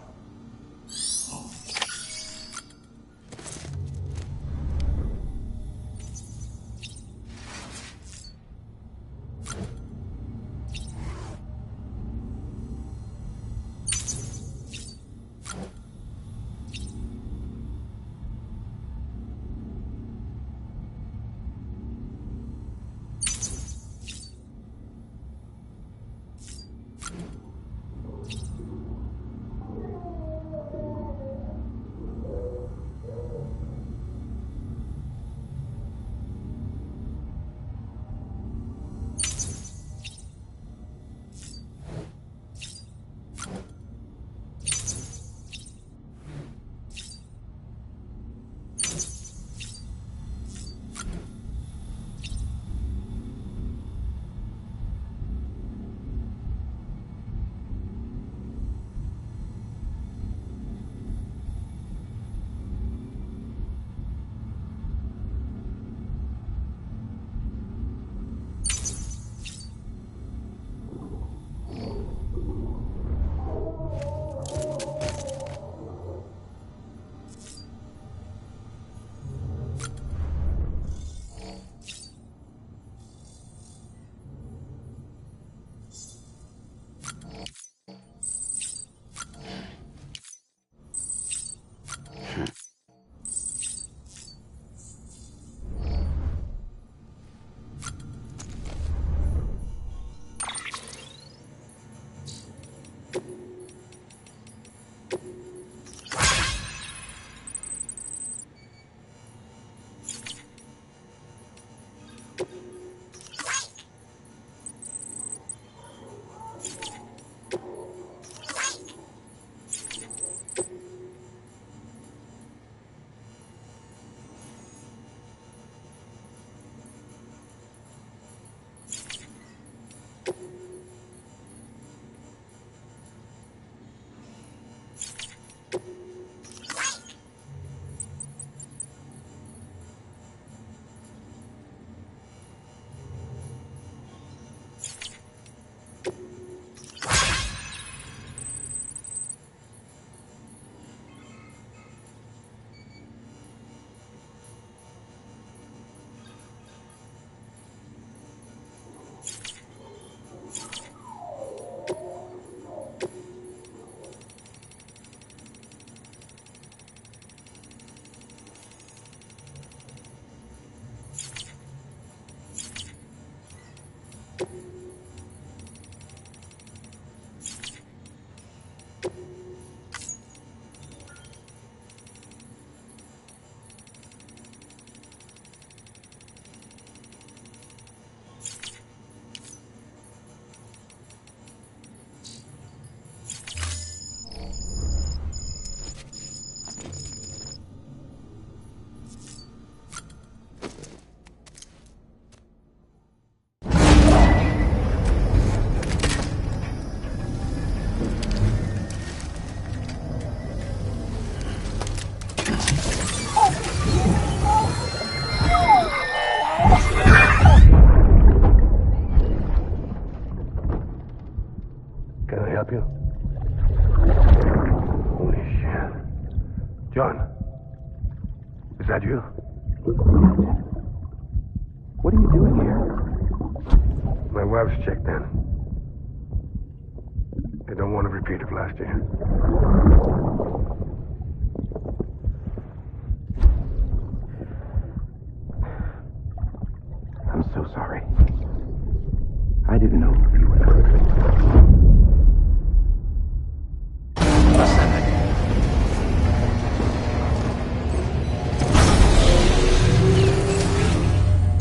help you? Holy shit. John. Is that you? What are you doing here? My wife's checked in. They don't want to repeat of last year. I'm so sorry. I didn't know you were coming.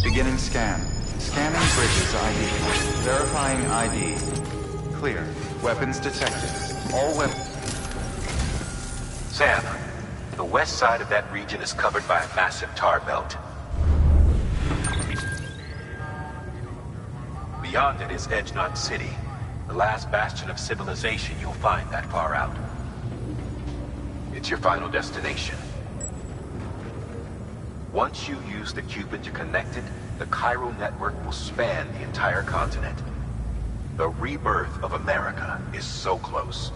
Beginning scan. Scanning bridges ID. Verifying ID. Clear. Weapons detected. All weapons... Sam, the west side of that region is covered by a massive tar belt. Beyond it is Edgenot City, the last bastion of civilization you'll find that far out. It's your final destination. Once you use the Cupid to connect it, the Cairo network will span the entire continent. The rebirth of America is so close.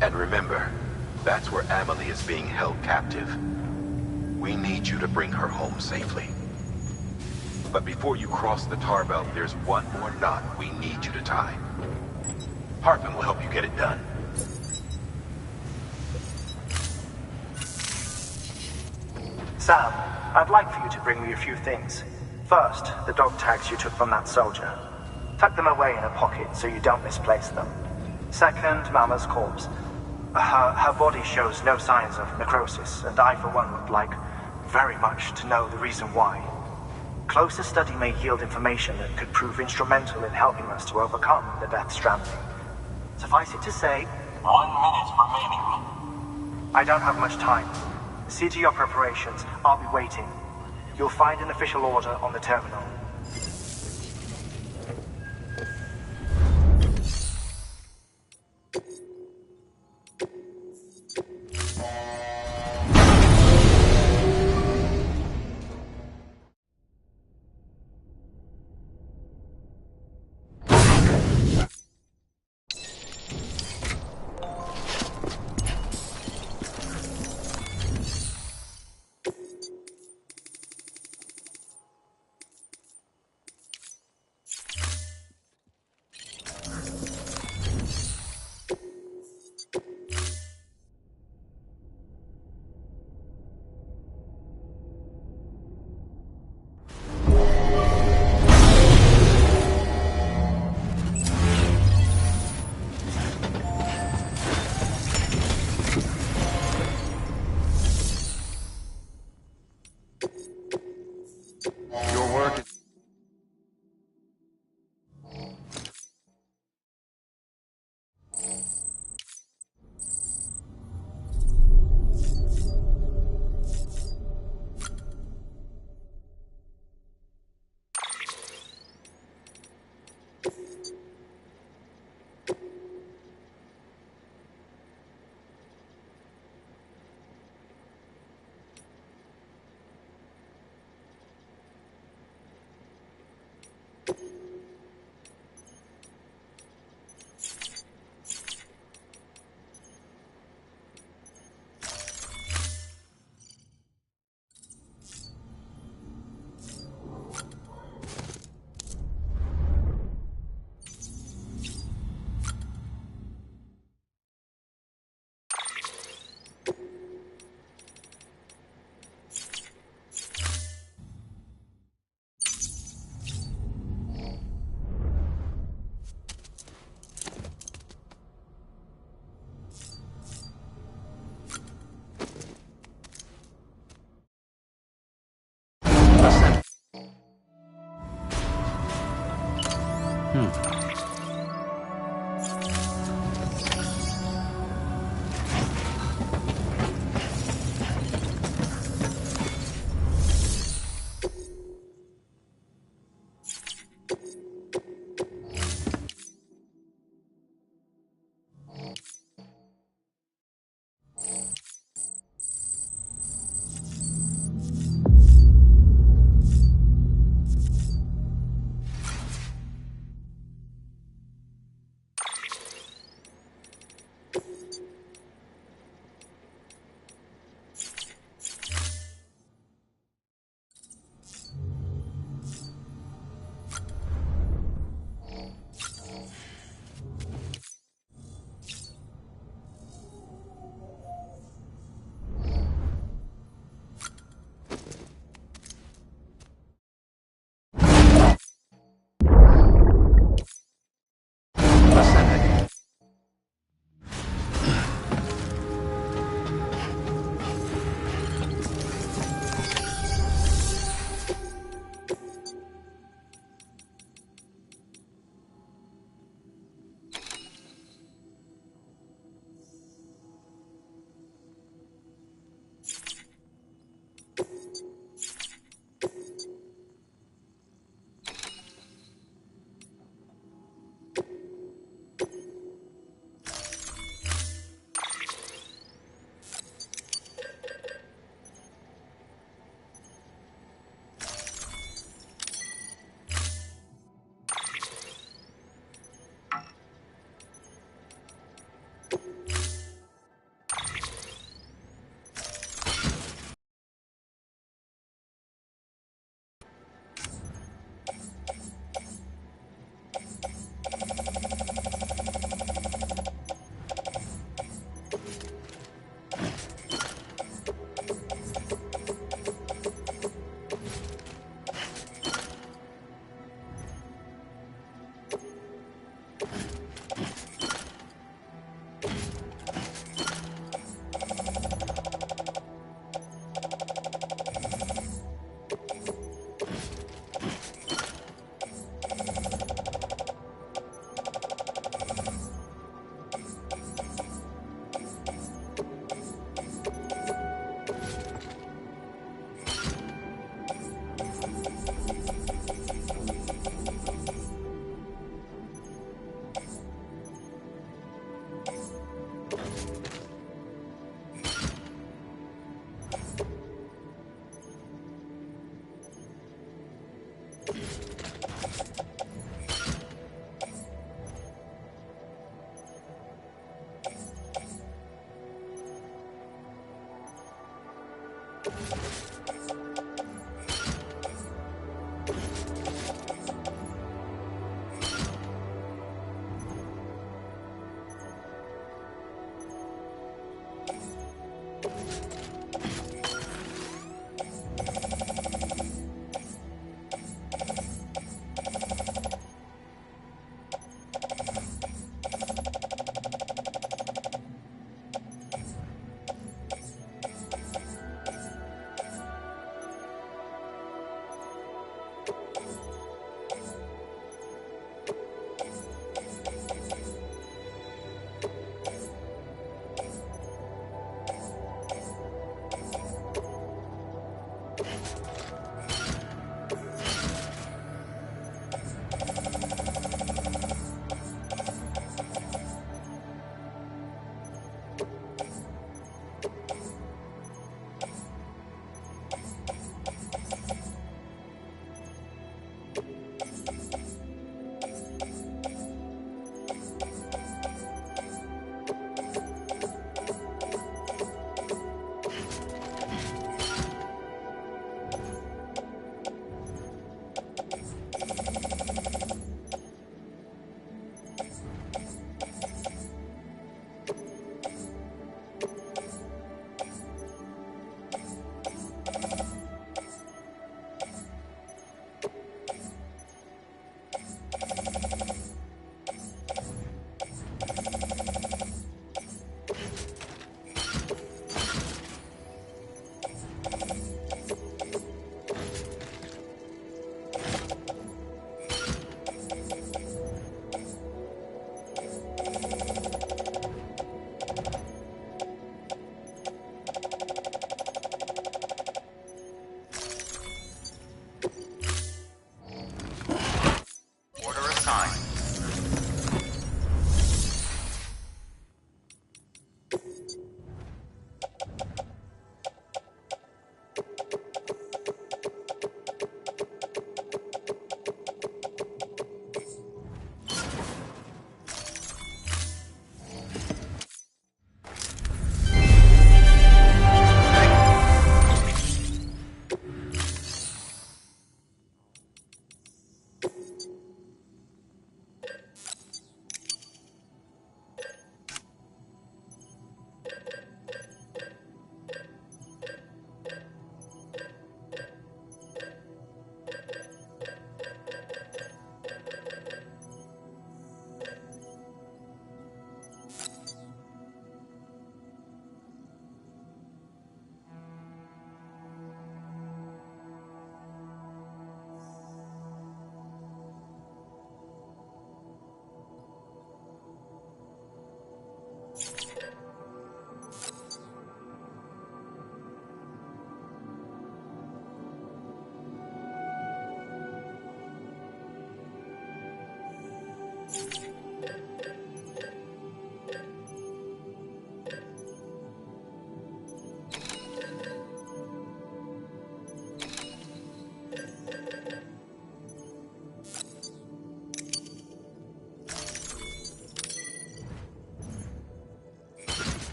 And remember, that's where Amelie is being held captive. We need you to bring her home safely. But before you cross the tar belt, there's one more knot we need you to tie. Hartman will help you get it done. Sam, I'd like for you to bring me a few things. First, the dog tags you took from that soldier. Tuck them away in a pocket so you don't misplace them. Second, Mama's corpse. Her body shows no signs of necrosis, and I, for one, would like very much to know the reason why. Closer study may yield information that could prove instrumental in helping us to overcome the Death Stranding. Suffice it to say, 1 minute remaining. I don't have much time. See to your preparations. I'll be waiting. You'll find an official order on the terminal. Your work is...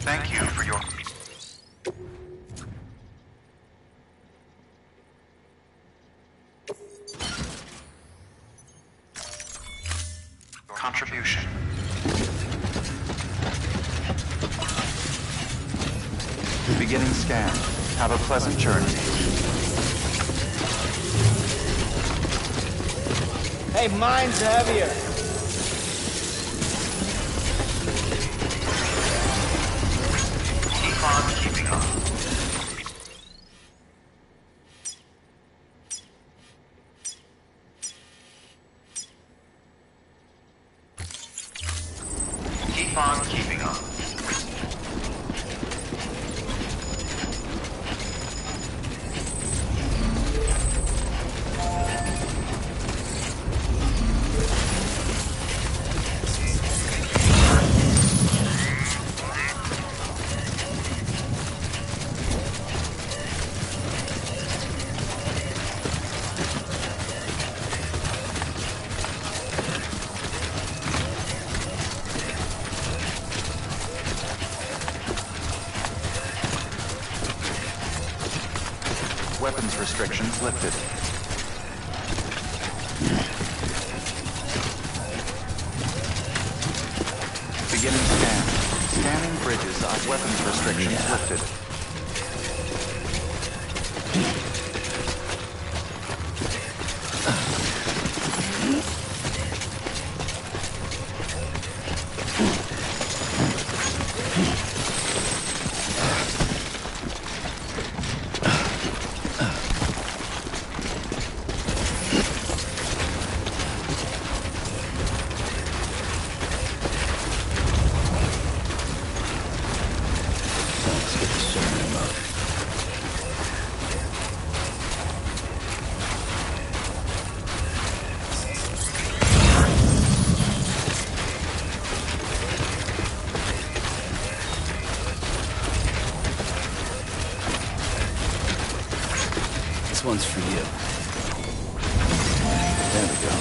Thank you for your contribution. Beginning scan. Have a pleasant journey. Hey, mine's heavier. Keep on keeping on. Keep on keeping on. Weapons restrictions lifted. Beginning scan. Scanning bridges on weapons restrictions lifted. Let's get this journey mode. This one's for you. There we go.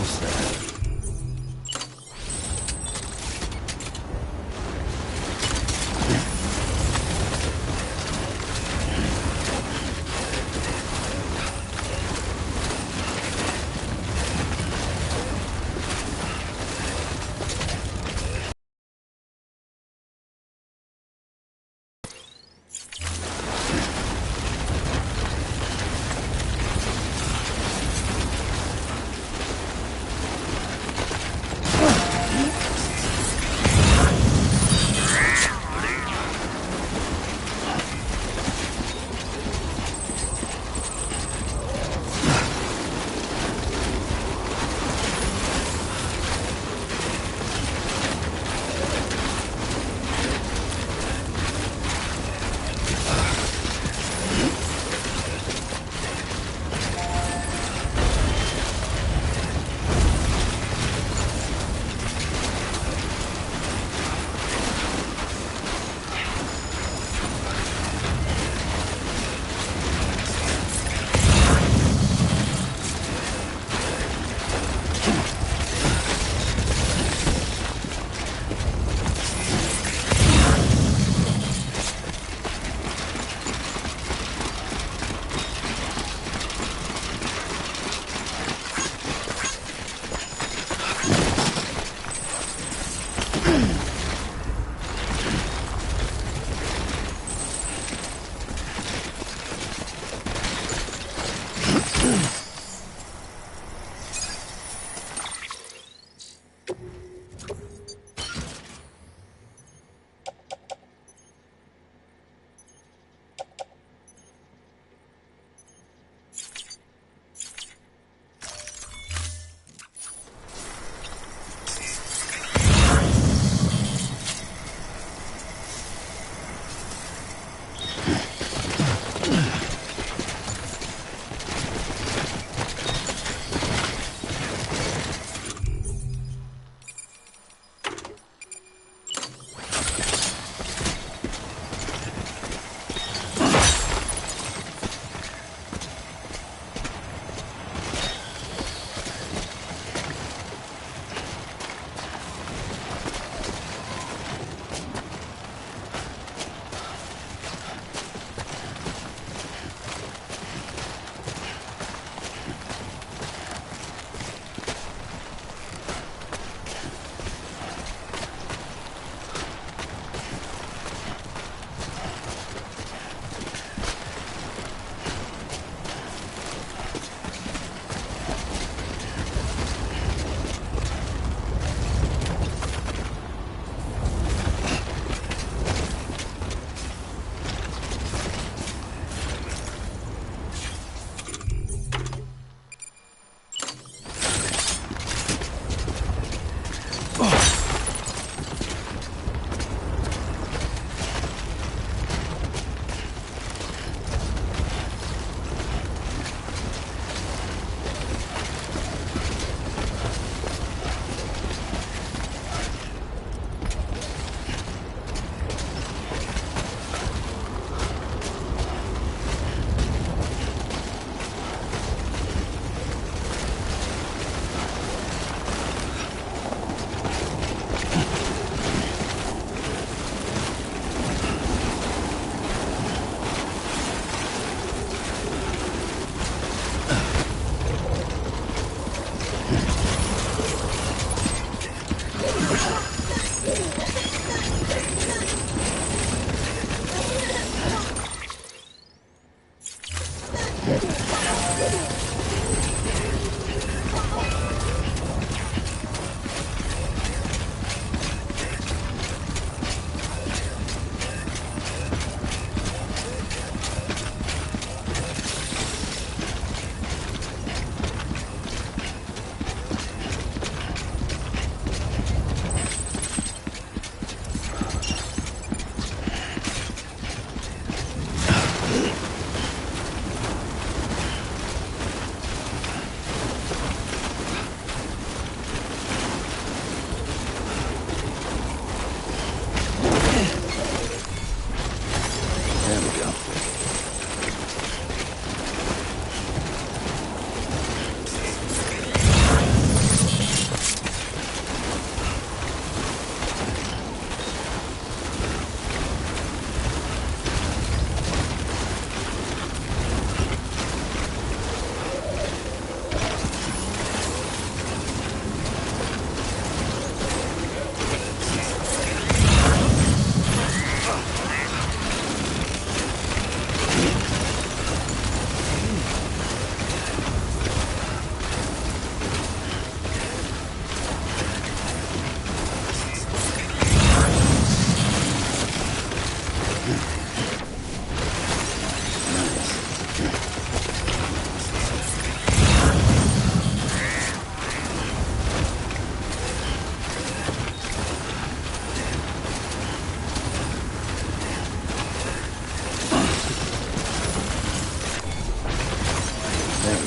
almost there.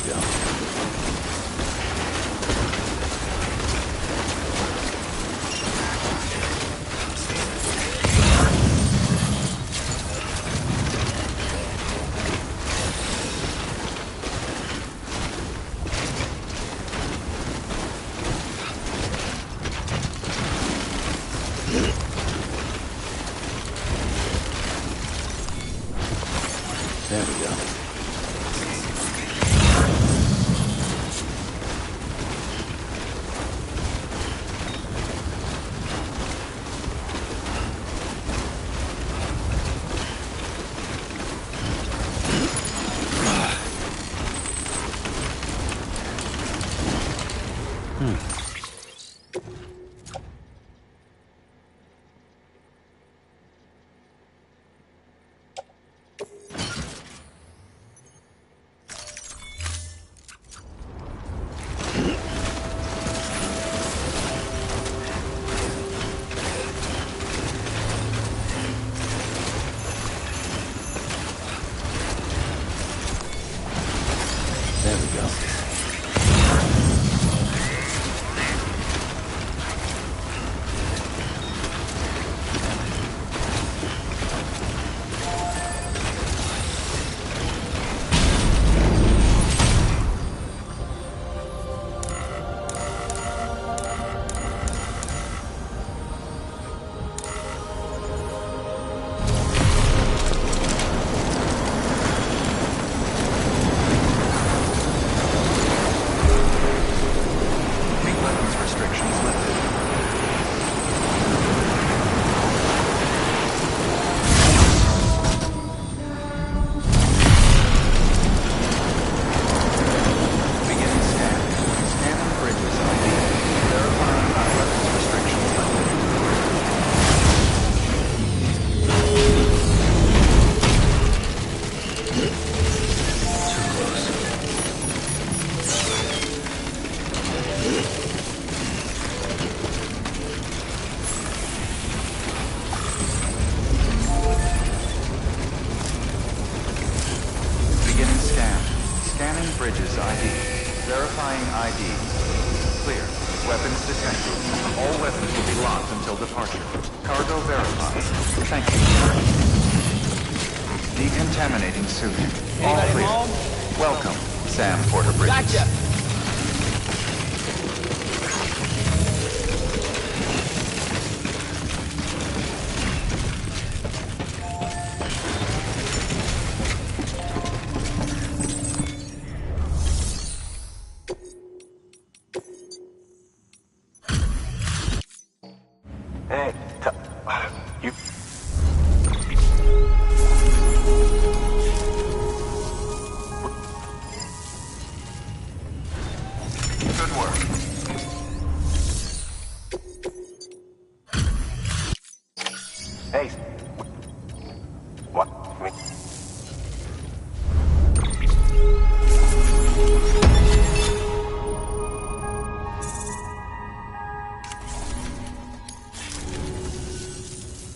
There we go. There we go. Weapons restrictions lifted. Beginning scan. Scanning bridges ID. Verifying weapons restrictions lifted. Beginning scan. Scanning bridges ID. Verifying ID. Clear. Weapons detected. All weapons will be locked until departure. Cargo verified. Thank you. Decontaminating suit. All Anybody clear. home? Welcome, Sam Porter Bridges. Gotcha! Hey, you... Good work. Hey. What?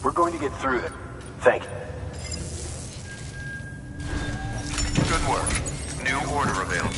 We're going to get through it. Thank you. Good work. New order available.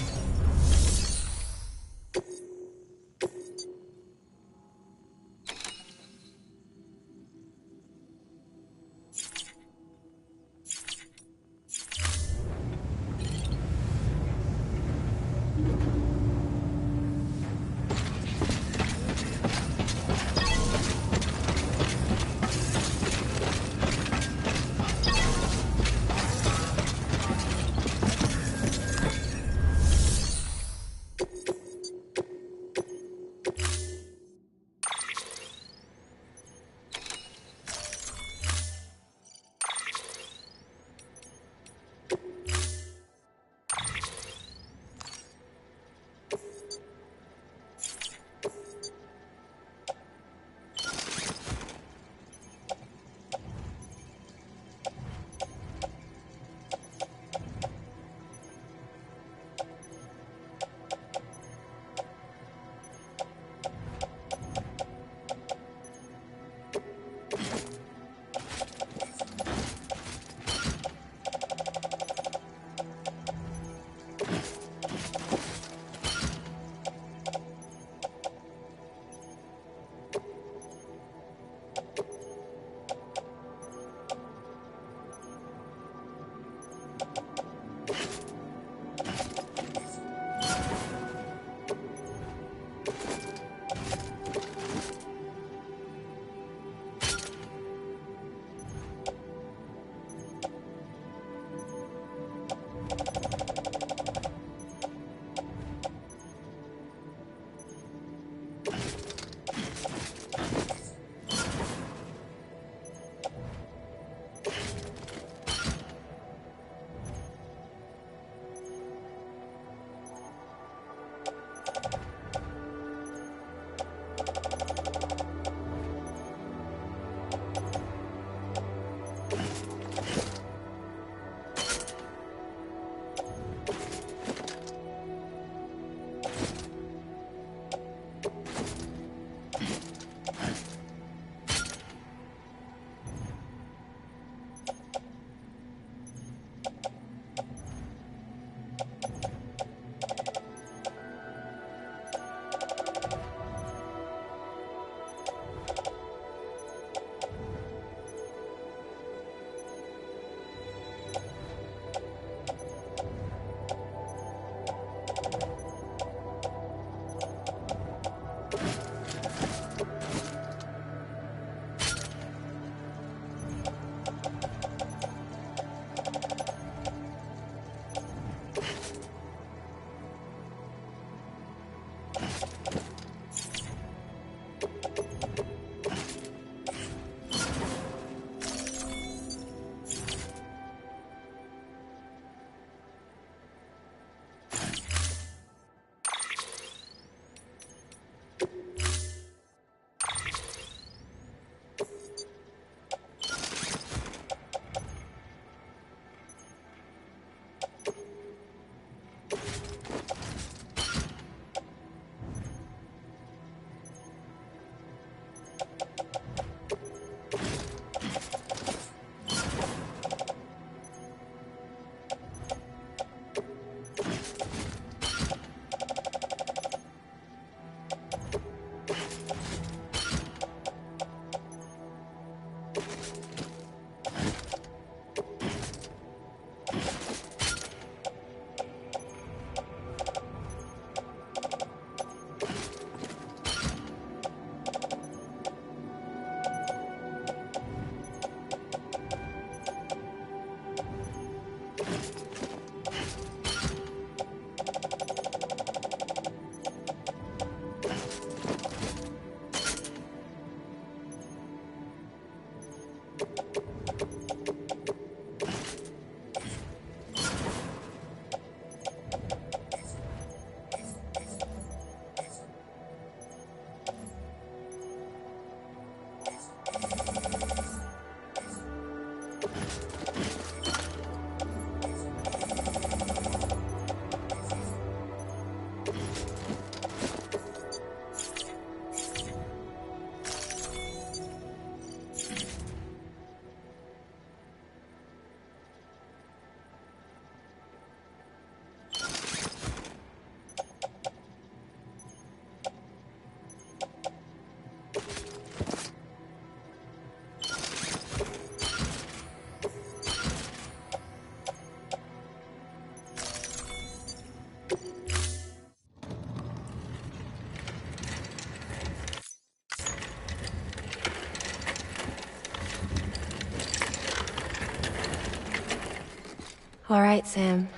All right, Sam.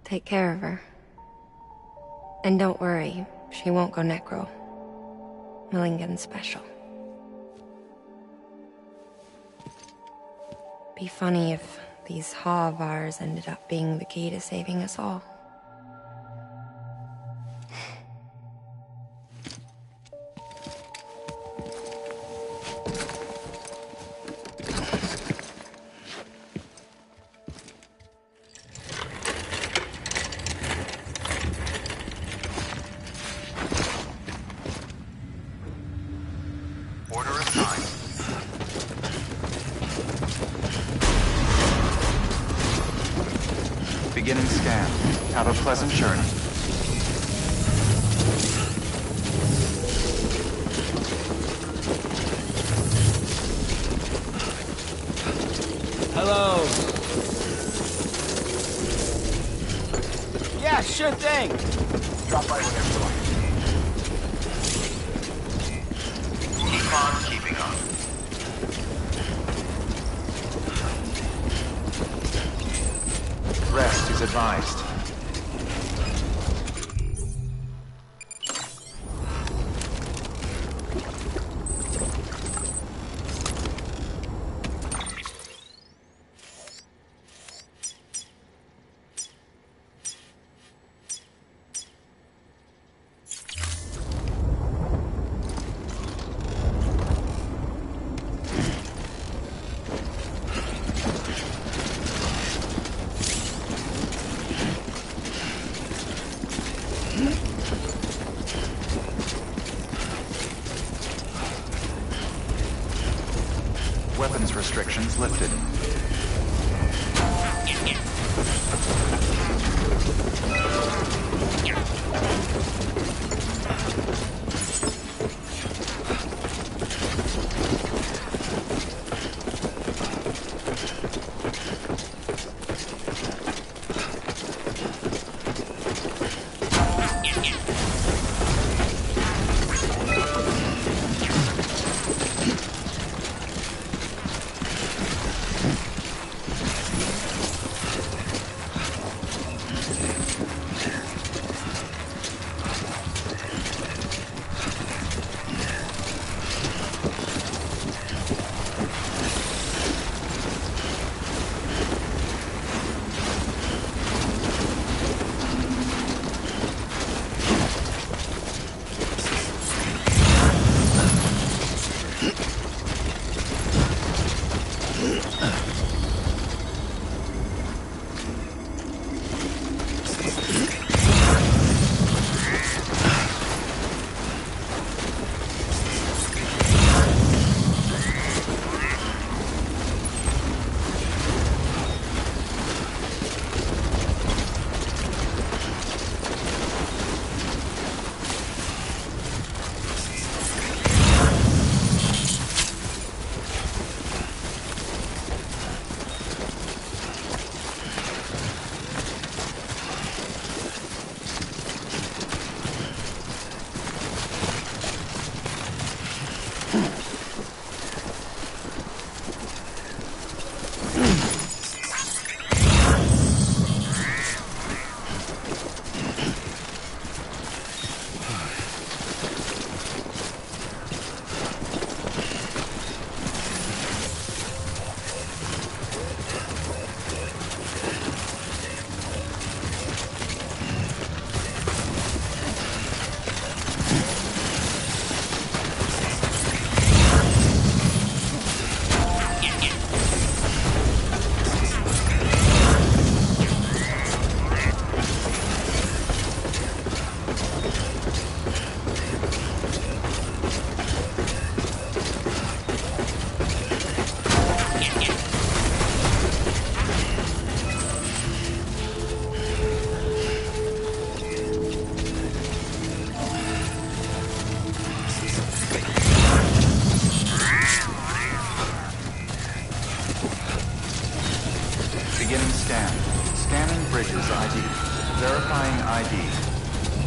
Take care of her. And don't worry, she won't go necro. Milligan's special. Be funny if these Ha of ours ended up being the key to saving us all. Order assigned. Beginning scan. Have a pleasant journey. Hello. Yeah, sure thing. Drop by whenever you like. Keep on keeping on. Rest is advised. Weapons restrictions lifted.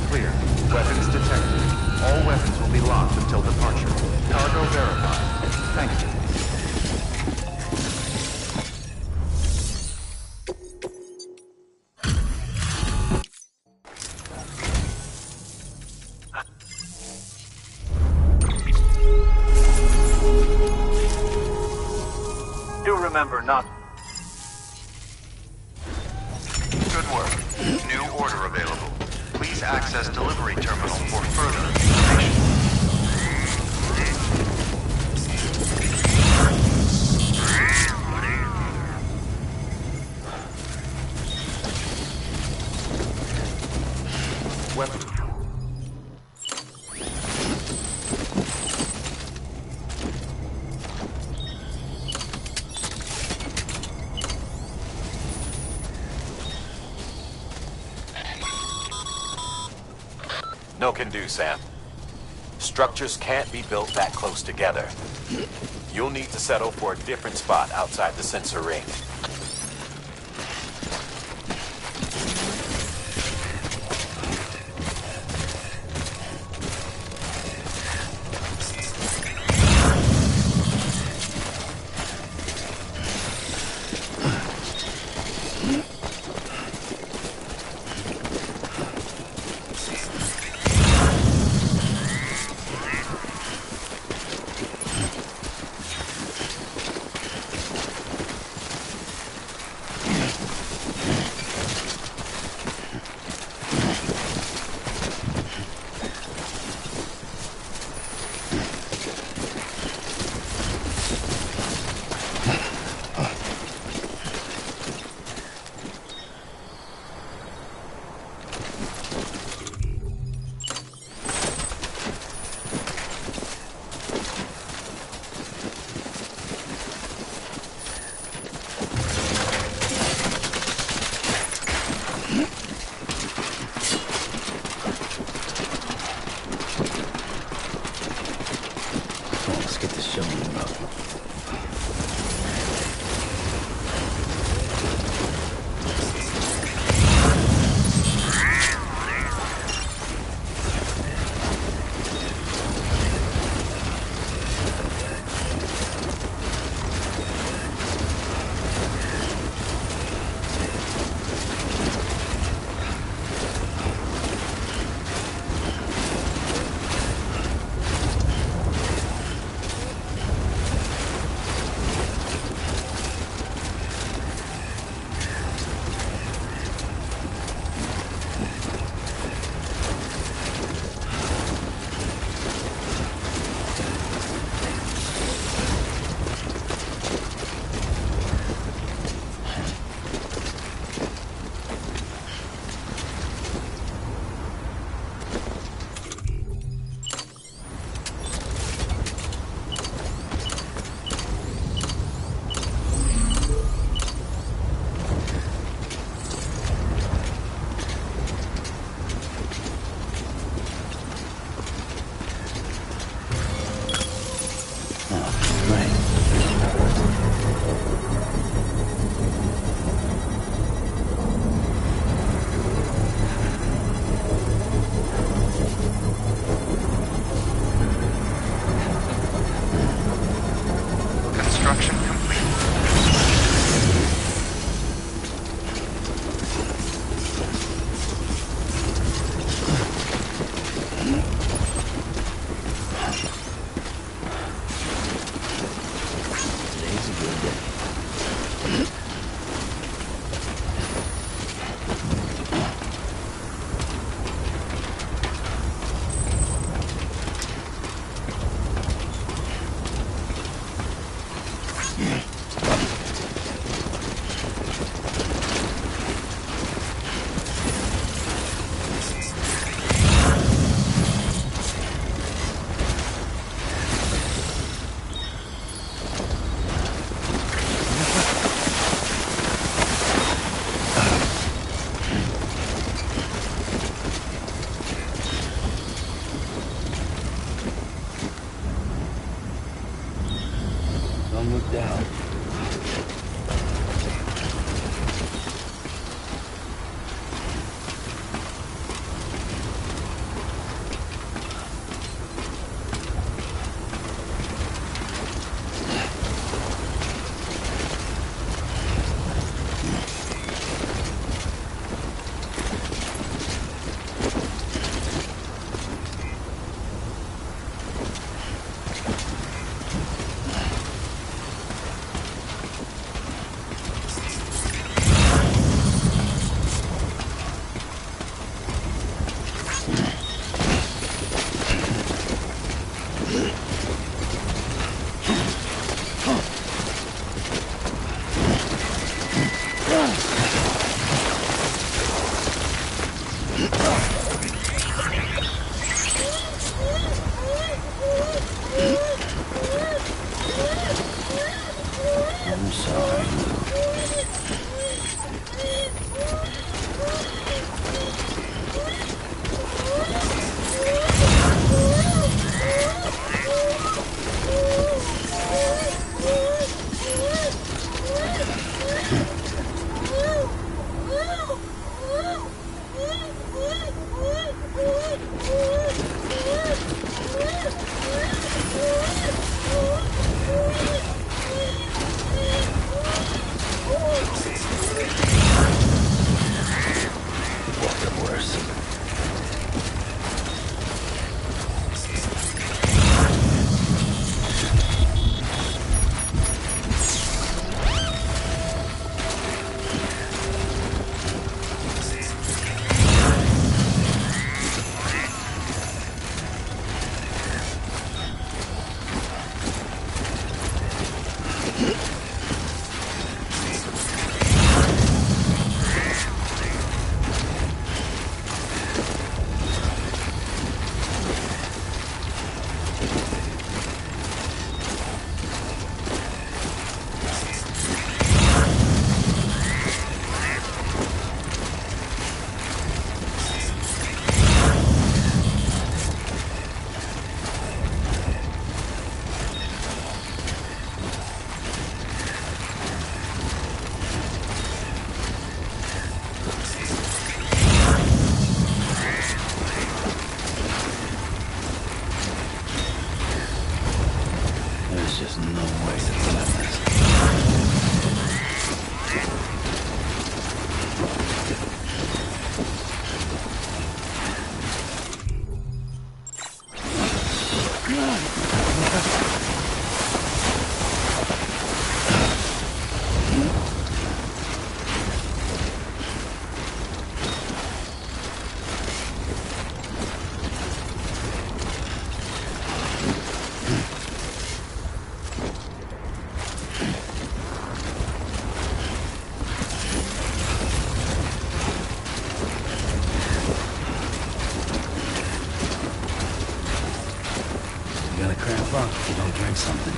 clear. Weapons detected. All weapons will be locked until departure. Cargo verified. Thank you. Do remember not... Good work. New order available. Please access delivery terminal for further information. Weapon. No can do, Sam. Structures can't be built that close together. You'll need to settle for a different spot outside the sensor ring. Let's get this show on the road. Construction complete. Today's a good day. Don't look down. gonna cramp up if you don't drink something.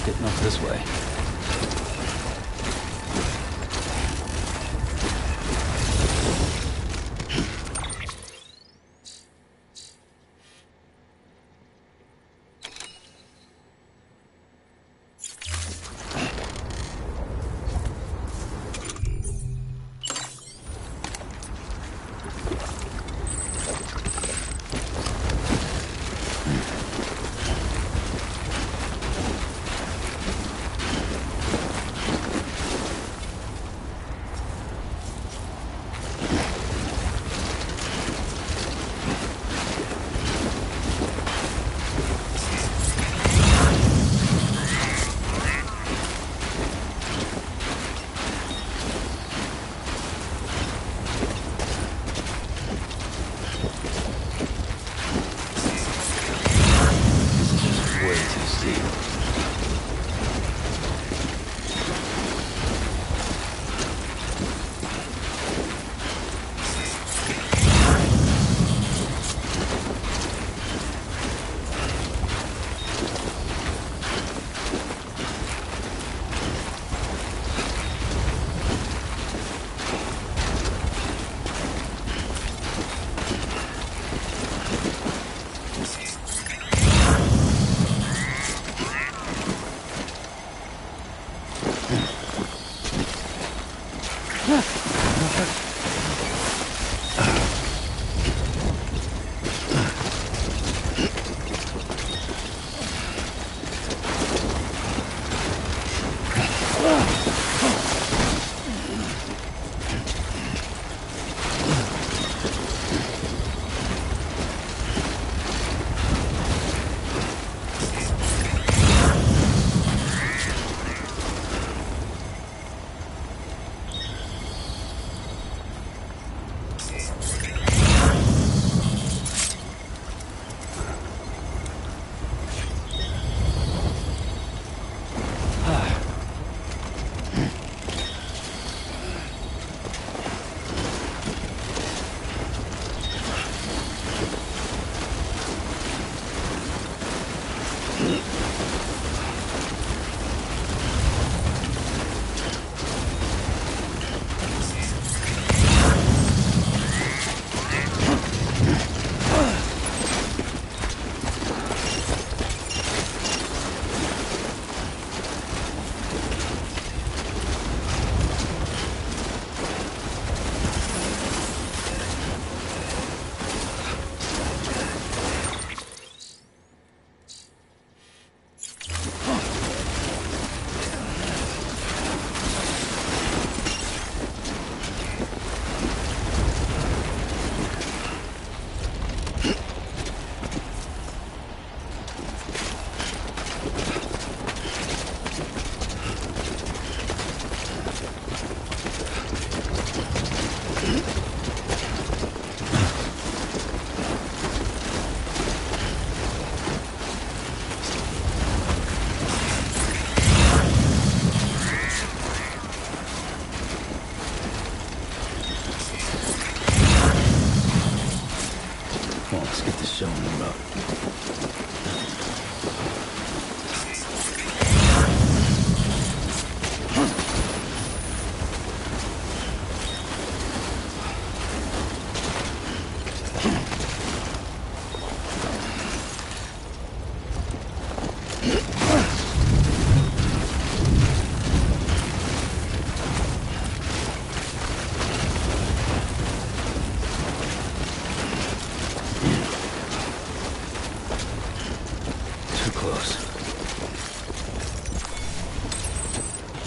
Getting up this way.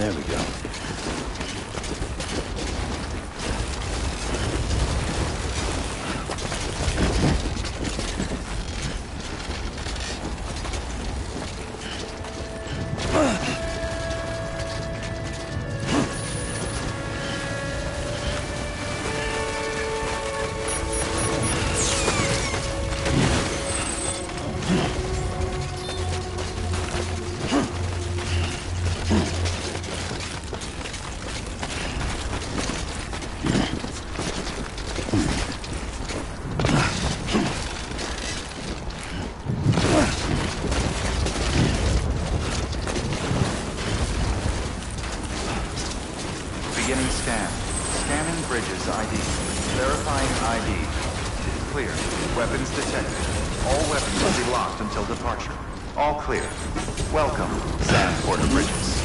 There we go. Beginning scan. Scanning bridges ID. Verifying ID. Clear. Weapons detected. All weapons will be locked until departure. All clear. Welcome, Sam Porter Bridges.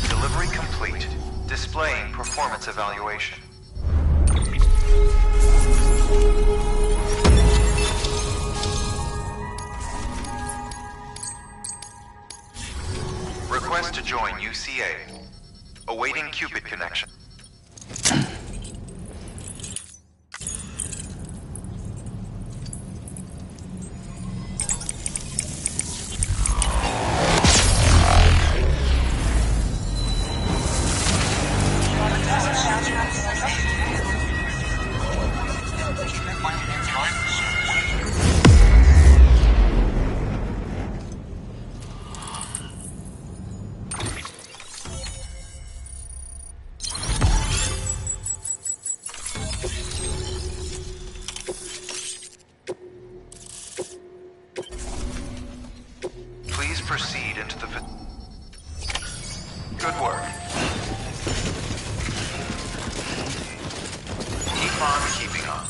Delivery complete. Displaying performance evaluation. Request to join UCA. Awaiting Cupid connection. Please proceed into the... Good work. Keep on keeping on.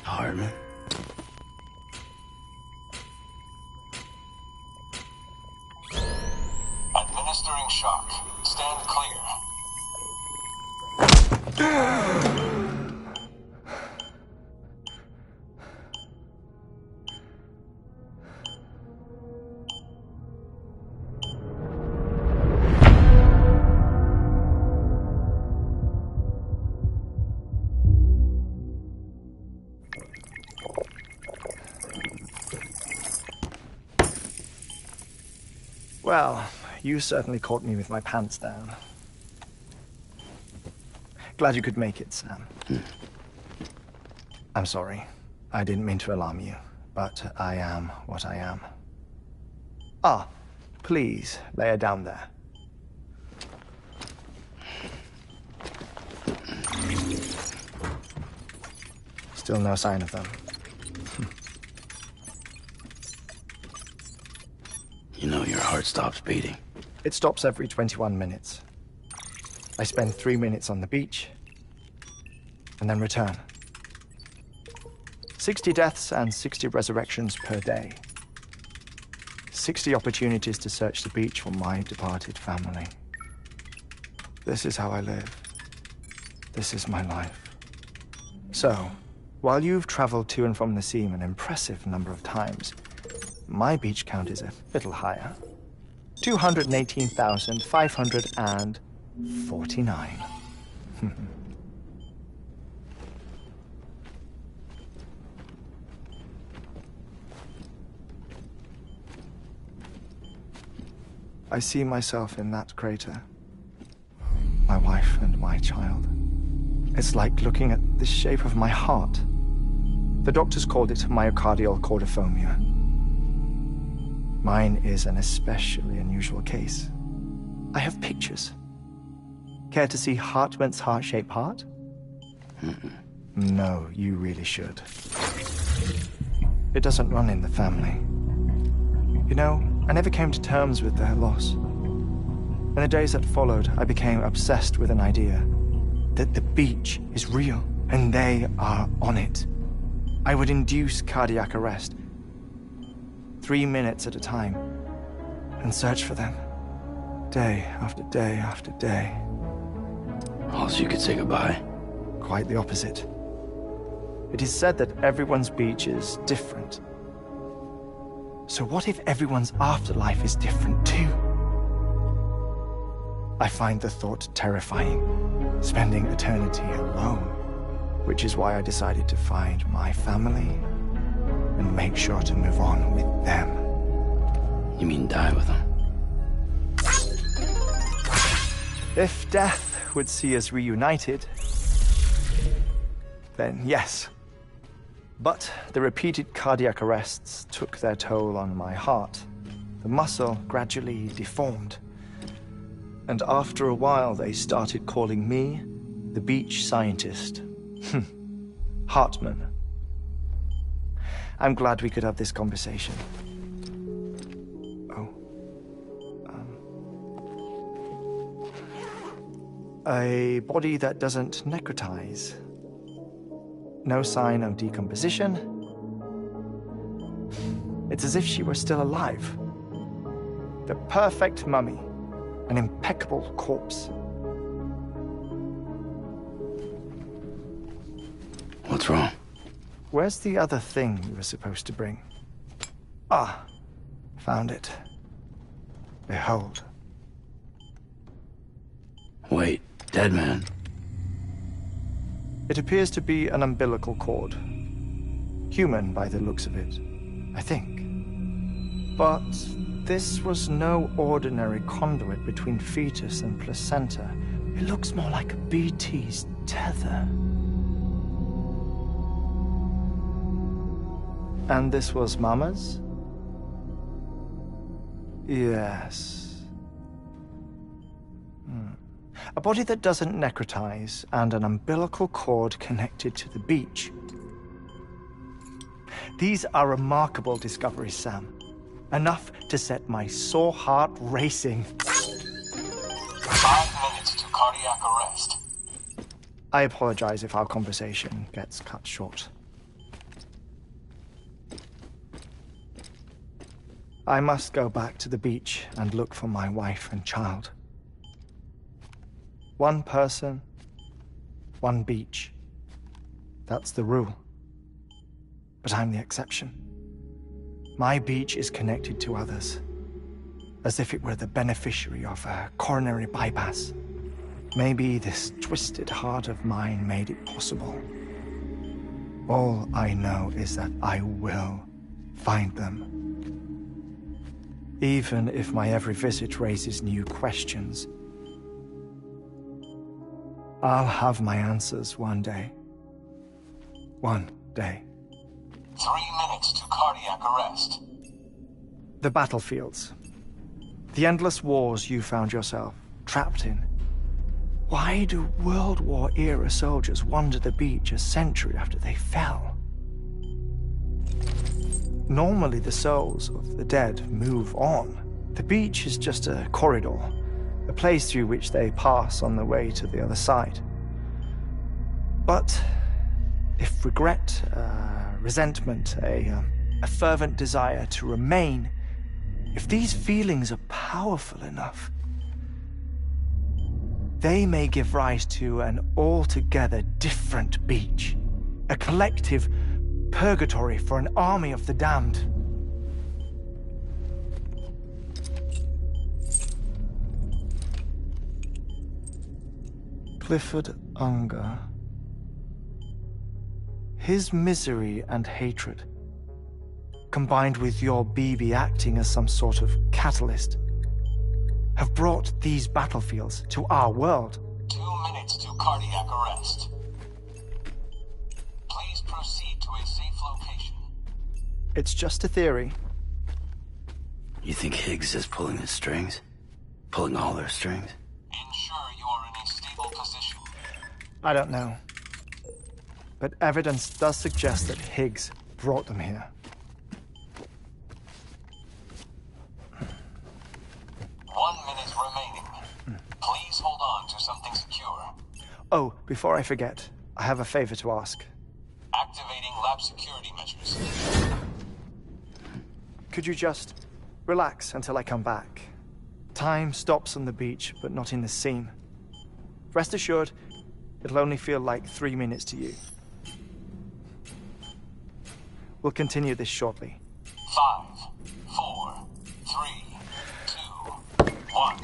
Hardman. Administering shock. Stand clear. Well, you certainly caught me with my pants down. Glad you could make it, Sam. I'm sorry. I didn't mean to alarm you, but I am what I am. Ah, please, lay her down there. Still no sign of them. You know your heart stops beating. It stops every 21 minutes. I spend 3 minutes on the beach, and then return. 60 deaths and 60 resurrections per day. 60 opportunities to search the beach for my departed family. This is how I live. This is my life. So, while you've traveled to and from the scene an impressive number of times, my beach count is a little higher. 218,549. I see myself in that crater. My wife and my child. It's like looking at the shape of my heart. The doctors called it myocardial cordiphomia. Mine is an especially unusual case. I have pictures. Care to see Hartman's heart-shaped heart? No, you really should. It doesn't run in the family. You know, I never came to terms with their loss. In the days that followed, I became obsessed with an idea that the beach is real and they are on it. I would induce cardiac arrest, 3 minutes at a time, and search for them, day after day after day. Also, you could say goodbye. Quite the opposite. It is said that everyone's beach is different. So what if everyone's afterlife is different too? I find the thought terrifying, spending eternity alone, which is why I decided to find my family and make sure to move on with them. You mean die with them? If death would see us reunited, then yes. But the repeated cardiac arrests took their toll on my heart. The muscle gradually deformed. And after a while, they started calling me the beach scientist. Hartman. I'm glad we could have this conversation. A body that doesn't necrotize. No sign of decomposition. It's as if she were still alive. The perfect mummy. An impeccable corpse. What's wrong? Where's the other thing you were supposed to bring? Ah, found it. Behold. Wait, dead man? It appears to be an umbilical cord. Human by the looks of it, I think. But this was no ordinary conduit between fetus and placenta. It looks more like a BT's tether. And this was Mama's? Yes. A body that doesn't necrotize and an umbilical cord connected to the beach. These are remarkable discoveries, Sam. Enough to set my sore heart racing. 5 minutes to cardiac arrest. I apologize if our conversation gets cut short. I must go back to the beach and look for my wife and child. One person, one beach. That's the rule. But I'm the exception. My beach is connected to others, as if it were the beneficiary of a coronary bypass. Maybe this twisted heart of mine made it possible. All I know is that I will find them. Even if my every visit raises new questions, I'll have my answers one day. One day. 3 minutes to cardiac arrest. The battlefields. The endless wars you found yourself trapped in. Why do World War-era soldiers wander the beach a century after they fell? Normally the souls of the dead move on. The beach is just a corridor, a place through which they pass on the way to the other side. But if regret, resentment, a fervent desire to remain, if these feelings are powerful enough, they may give rise to an altogether different beach, a collective purgatory for an army of the damned. Clifford Unger. His misery and hatred, combined with your BB acting as some sort of catalyst, have brought these battlefields to our world. 2 minutes to cardiac arrest. Please proceed to a safe location. It's just a theory. You think Higgs is pulling the strings? Pulling all their strings? Ensure you are in a stable position. I don't know. But evidence does suggest that Higgs brought them here. 1 minute remaining. Please hold on to something secure. Oh, before I forget, I have a favor to ask. Activating lab security measures. Could you just relax until I come back? Time stops on the beach, but not in the scene. Rest assured, it'll only feel like 3 minutes to you. We'll continue this shortly. 5, 4, 3, 2, 1.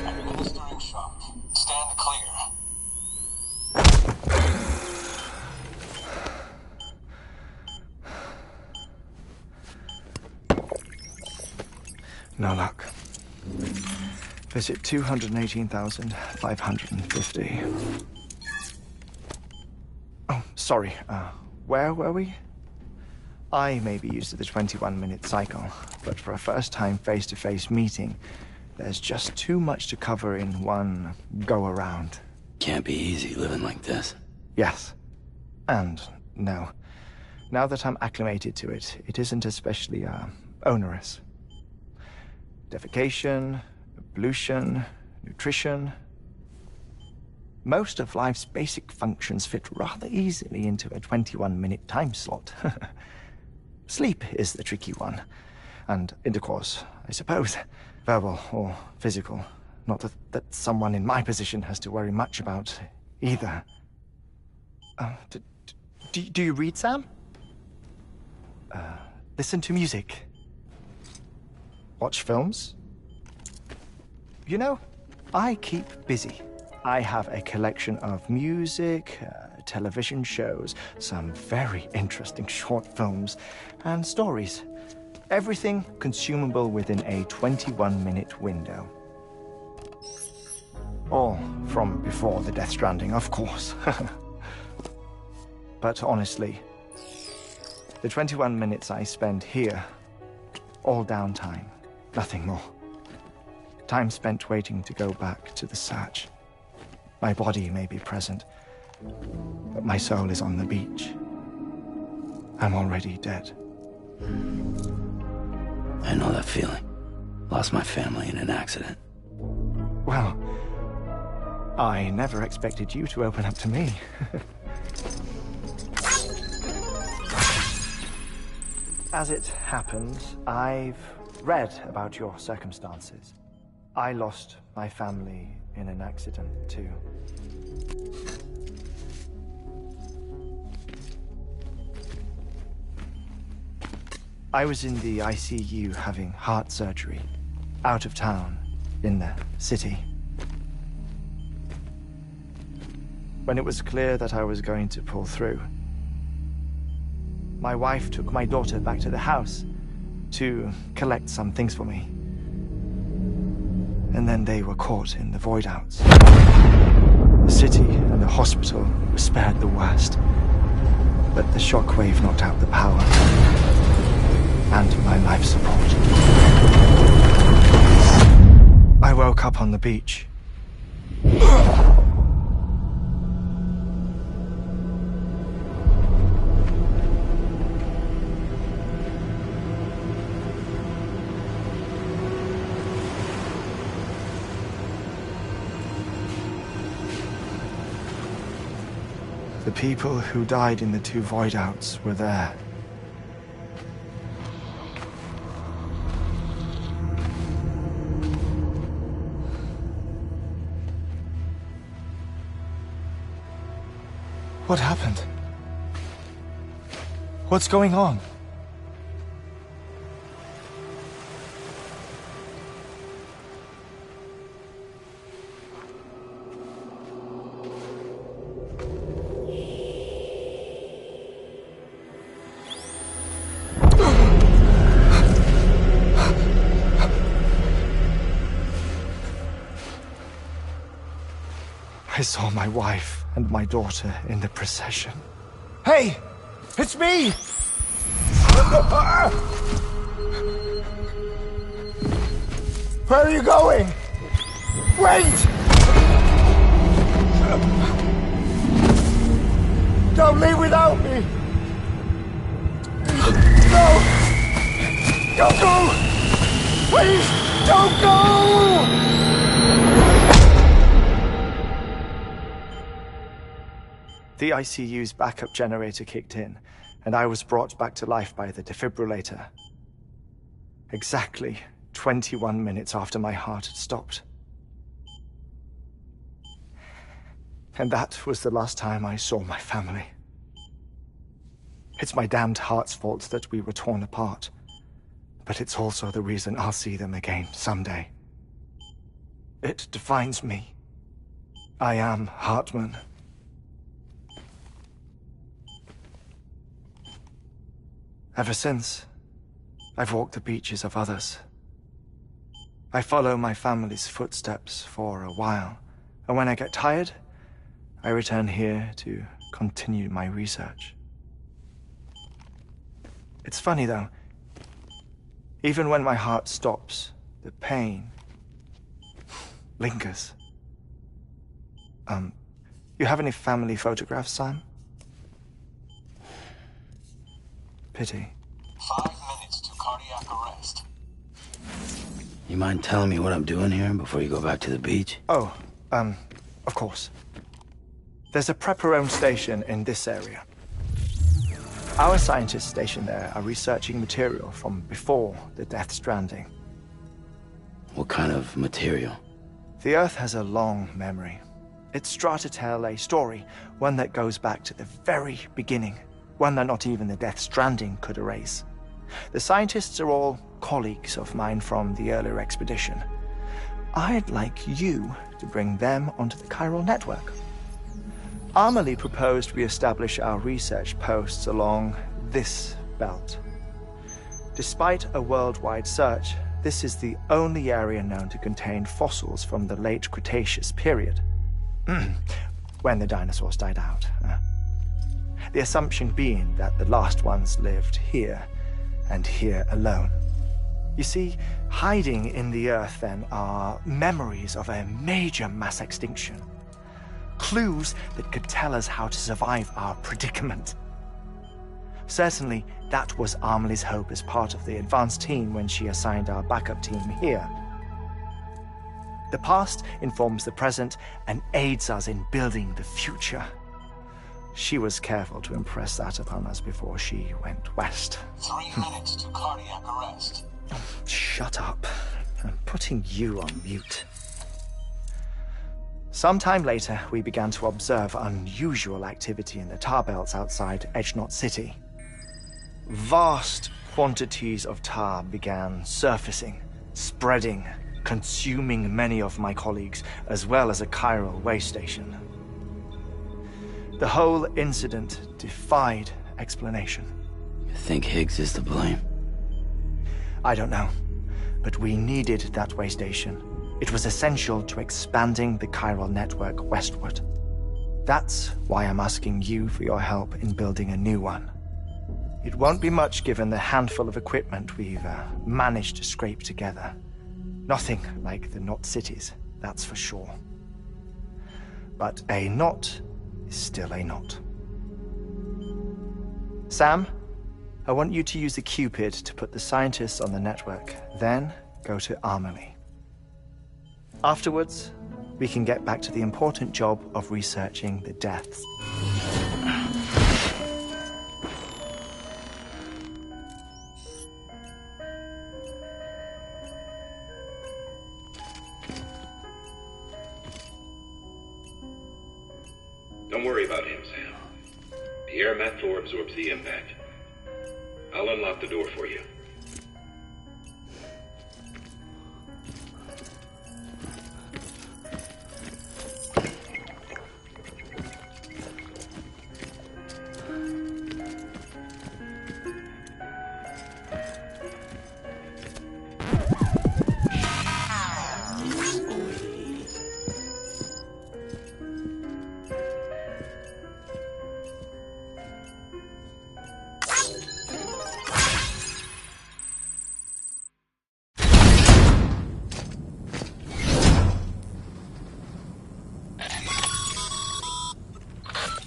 Administering shock. Stand clear. No luck. Visit 218,550. Oh, sorry. Where were we? I may be used to the 21-minute cycle, but for a first-time face-to-face meeting, there's just too much to cover in one go-around. Can't be easy living like this. Yes. And no. Now that I'm acclimated to it, it isn't especially, onerous. Defecation, pollution, nutrition. Most of life's basic functions fit rather easily into a 21-minute time slot. Sleep is the tricky one. And intercourse, I suppose. Verbal or physical. Not that someone in my position has to worry much about, either. Do you read, Sam? Listen to music? Watch films? You know, I keep busy. I have a collection of music, television shows, some very interesting short films, and stories. Everything consumable within a 21-minute window. All from before the Death Stranding, of course. But honestly, the 21 minutes I spend here, all downtime, nothing more. Time spent waiting to go back to the search. My body may be present, but my soul is on the beach. I'm already dead. I know that feeling. Lost my family in an accident. Well, I never expected you to open up to me. As it happens, I've read about your circumstances. I lost my family in an accident, too. I was in the ICU having heart surgery, out of town, in the city. When it was clear that I was going to pull through, my wife took my daughter back to the house to collect some things for me. And then they were caught in the void-outs. The city and the hospital were spared the worst, but the shockwave knocked out the power and my life support. I woke up on the beach. The people who died in the two void-outs were there. What happened? What's going on? I saw my wife and my daughter in the procession. Hey! It's me! Where are you going? Wait! Don't leave without me! No! Don't go! Please, don't go! The ICU's backup generator kicked in, and I was brought back to life by the defibrillator. Exactly 21 minutes after my heart had stopped. And that was the last time I saw my family. It's my damned heart's fault that we were torn apart, but it's also the reason I'll see them again someday. It defines me. I am Hartman. Ever since, I've walked the beaches of others. I follow my family's footsteps for a while, and when I get tired, I return here to continue my research. It's funny though, even when my heart stops, the pain lingers. You have any family photographs, Sam? Pity. 5 minutes to cardiac arrest. You mind telling me what I'm doing here before you go back to the beach? Oh, of course. There's a Prepper-owned station in this area. Our scientists stationed there are researching material from before the Death Stranding. What kind of material? The Earth has a long memory. It's trying to tell a story, one that goes back to the very beginning, one that not even the Death Stranding could erase. The scientists are all colleagues of mine from the earlier expedition. I'd like you to bring them onto the chiral network. Amelie proposed we establish our research posts along this belt. Despite a worldwide search, this is the only area known to contain fossils from the late Cretaceous period, when the dinosaurs died out. The assumption being that the last ones lived here, and here alone. You see, hiding in the Earth, then, are memories of a major mass extinction. Clues that could tell us how to survive our predicament. Certainly, that was Amelie's hope as part of the advanced team when she assigned our backup team here. The past informs the present and aids us in building the future. She was careful to impress that upon us before she went west. 3 minutes to cardiac arrest. Shut up. I'm putting you on mute. Sometime later, we began to observe unusual activity in the tar belts outside Edgenot City. Vast quantities of tar began surfacing, spreading, consuming many of my colleagues, as well as a chiral way station. The whole incident defied explanation. You think Higgs is to blame? I don't know, but we needed that way station. It was essential to expanding the chiral network westward. That's why I'm asking you for your help in building a new one. It won't be much given the handful of equipment we've managed to scrape together. Nothing like the Knot cities, that's for sure. But a knot is still a knot. Sam, I want you to use the Cupid to put the scientists on the network, then go to Amelie. Afterwards, we can get back to the important job of researching the deaths. Don't worry about him, Sam. The air mat floor absorbs the impact. I'll unlock the door for you.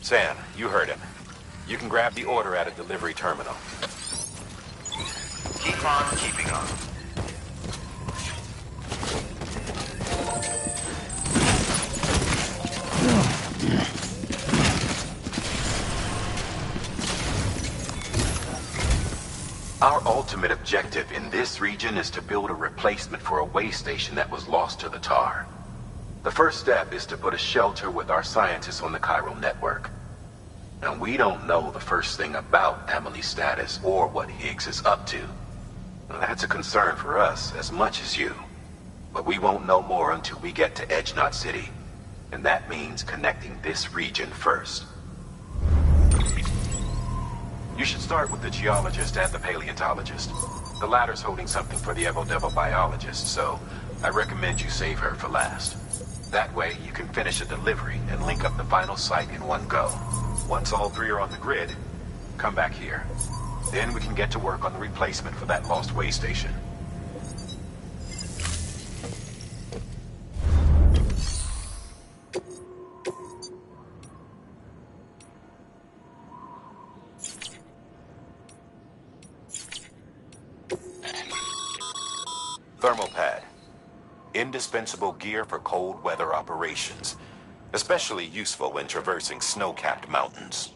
Sam, you heard him. You can grab the order at a delivery terminal. Keep on keeping on. Our ultimate objective in this region is to build a replacement for a way station that was lost to the tar. The first step is to put a shelter with our scientists on the chiral network. Now, we don't know the first thing about Amelie's status or what Higgs is up to. Now, that's a concern for us as much as you. But we won't know more until we get to Edgenot City. And that means connecting this region first. You should start with the geologist and the paleontologist. The latter's holding something for the Evo-Devo biologist, so I recommend you save her for last. That way, you can finish a delivery and link up the final site in one go. Once all three are on the grid, come back here. Then we can get to work on the replacement for that lost way station. Thermal pad. Indispensable gear for cold weather operations. Especially useful when traversing snow-capped mountains.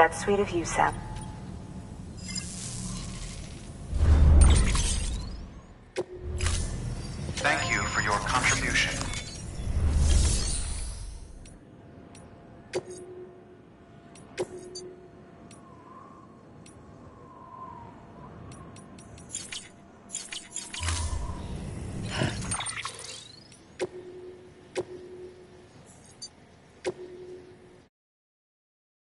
That's sweet of you, Sam. Thank you for your contribution.